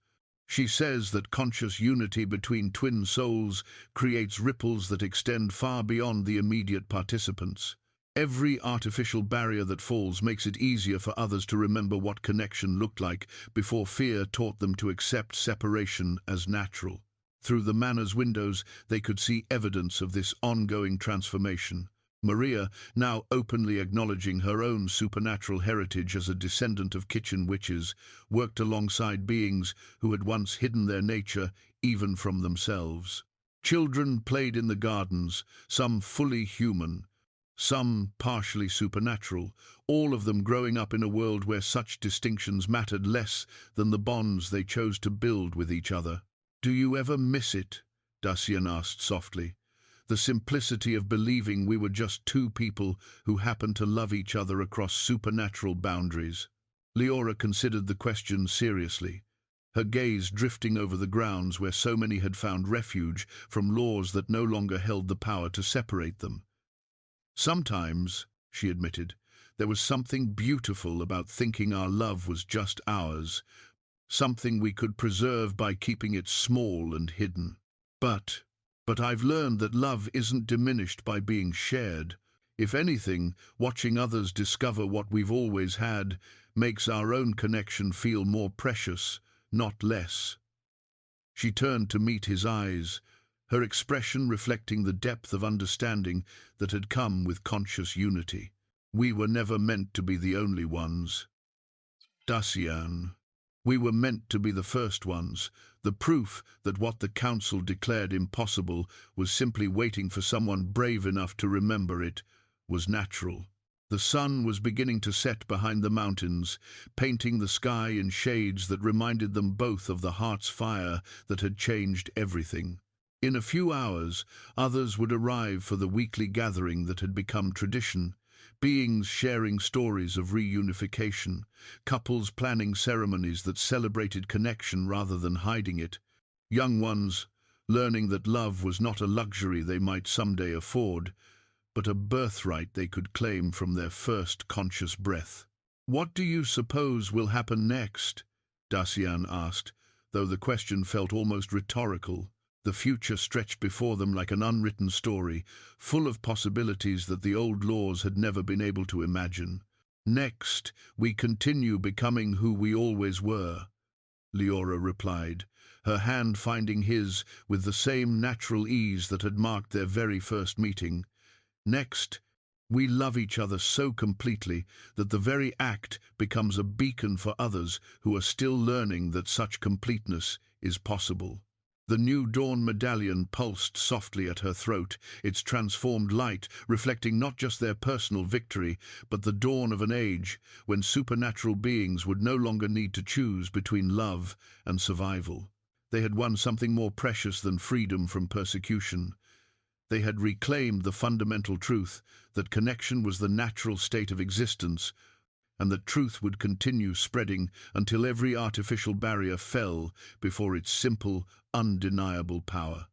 She says that conscious unity between twin souls creates ripples that extend far beyond the immediate participants. Every artificial barrier that falls makes it easier for others to remember what connection looked like before fear taught them to accept separation as natural. Through the manor's windows, they could see evidence of this ongoing transformation. Maria, now openly acknowledging her own supernatural heritage as a descendant of kitchen witches, worked alongside beings who had once hidden their nature even from themselves. Children played in the gardens, some fully human, some partially supernatural, all of them growing up in a world where such distinctions mattered less than the bonds they chose to build with each other. "Do you ever miss it?" Dacien asked softly. "The simplicity of believing we were just two people who happened to love each other across supernatural boundaries." Liora considered the question seriously, her gaze drifting over the grounds where so many had found refuge from laws that no longer held the power to separate them. "Sometimes," she admitted, "there was something beautiful about thinking our love was just ours, something we could preserve by keeping it small and hidden. But I've learned that love isn't diminished by being shared. If anything, watching others discover what we've always had makes our own connection feel more precious, not less." She turned to meet his eyes, her expression reflecting the depth of understanding that had come with conscious unity. "We were never meant to be the only ones, Dacien. We were meant to be the first ones, the proof that what the council declared impossible was simply waiting for someone brave enough to remember it was natural." The sun was beginning to set behind the mountains, painting the sky in shades that reminded them both of the heart's fire that had changed everything. In a few hours, others would arrive for the weekly gathering that had become tradition, beings sharing stories of reunification, couples planning ceremonies that celebrated connection rather than hiding it, young ones learning that love was not a luxury they might someday afford, but a birthright they could claim from their first conscious breath. "What do you suppose will happen next?" Dacien asked, though the question felt almost rhetorical. The future stretched before them like an unwritten story, full of possibilities that the old laws had never been able to imagine. "Next, we continue becoming who we always were," Liora replied, her hand finding his with the same natural ease that had marked their very first meeting. "Next, we love each other so completely that the very act becomes a beacon for others who are still learning that such completeness is possible." The new dawn medallion pulsed softly at her throat, its transformed light reflecting not just their personal victory, but the dawn of an age when supernatural beings would no longer need to choose between love and survival. They had won something more precious than freedom from persecution. They had reclaimed the fundamental truth that connection was the natural state of existence, and that truth would continue spreading until every artificial barrier fell before its simple, undeniable power.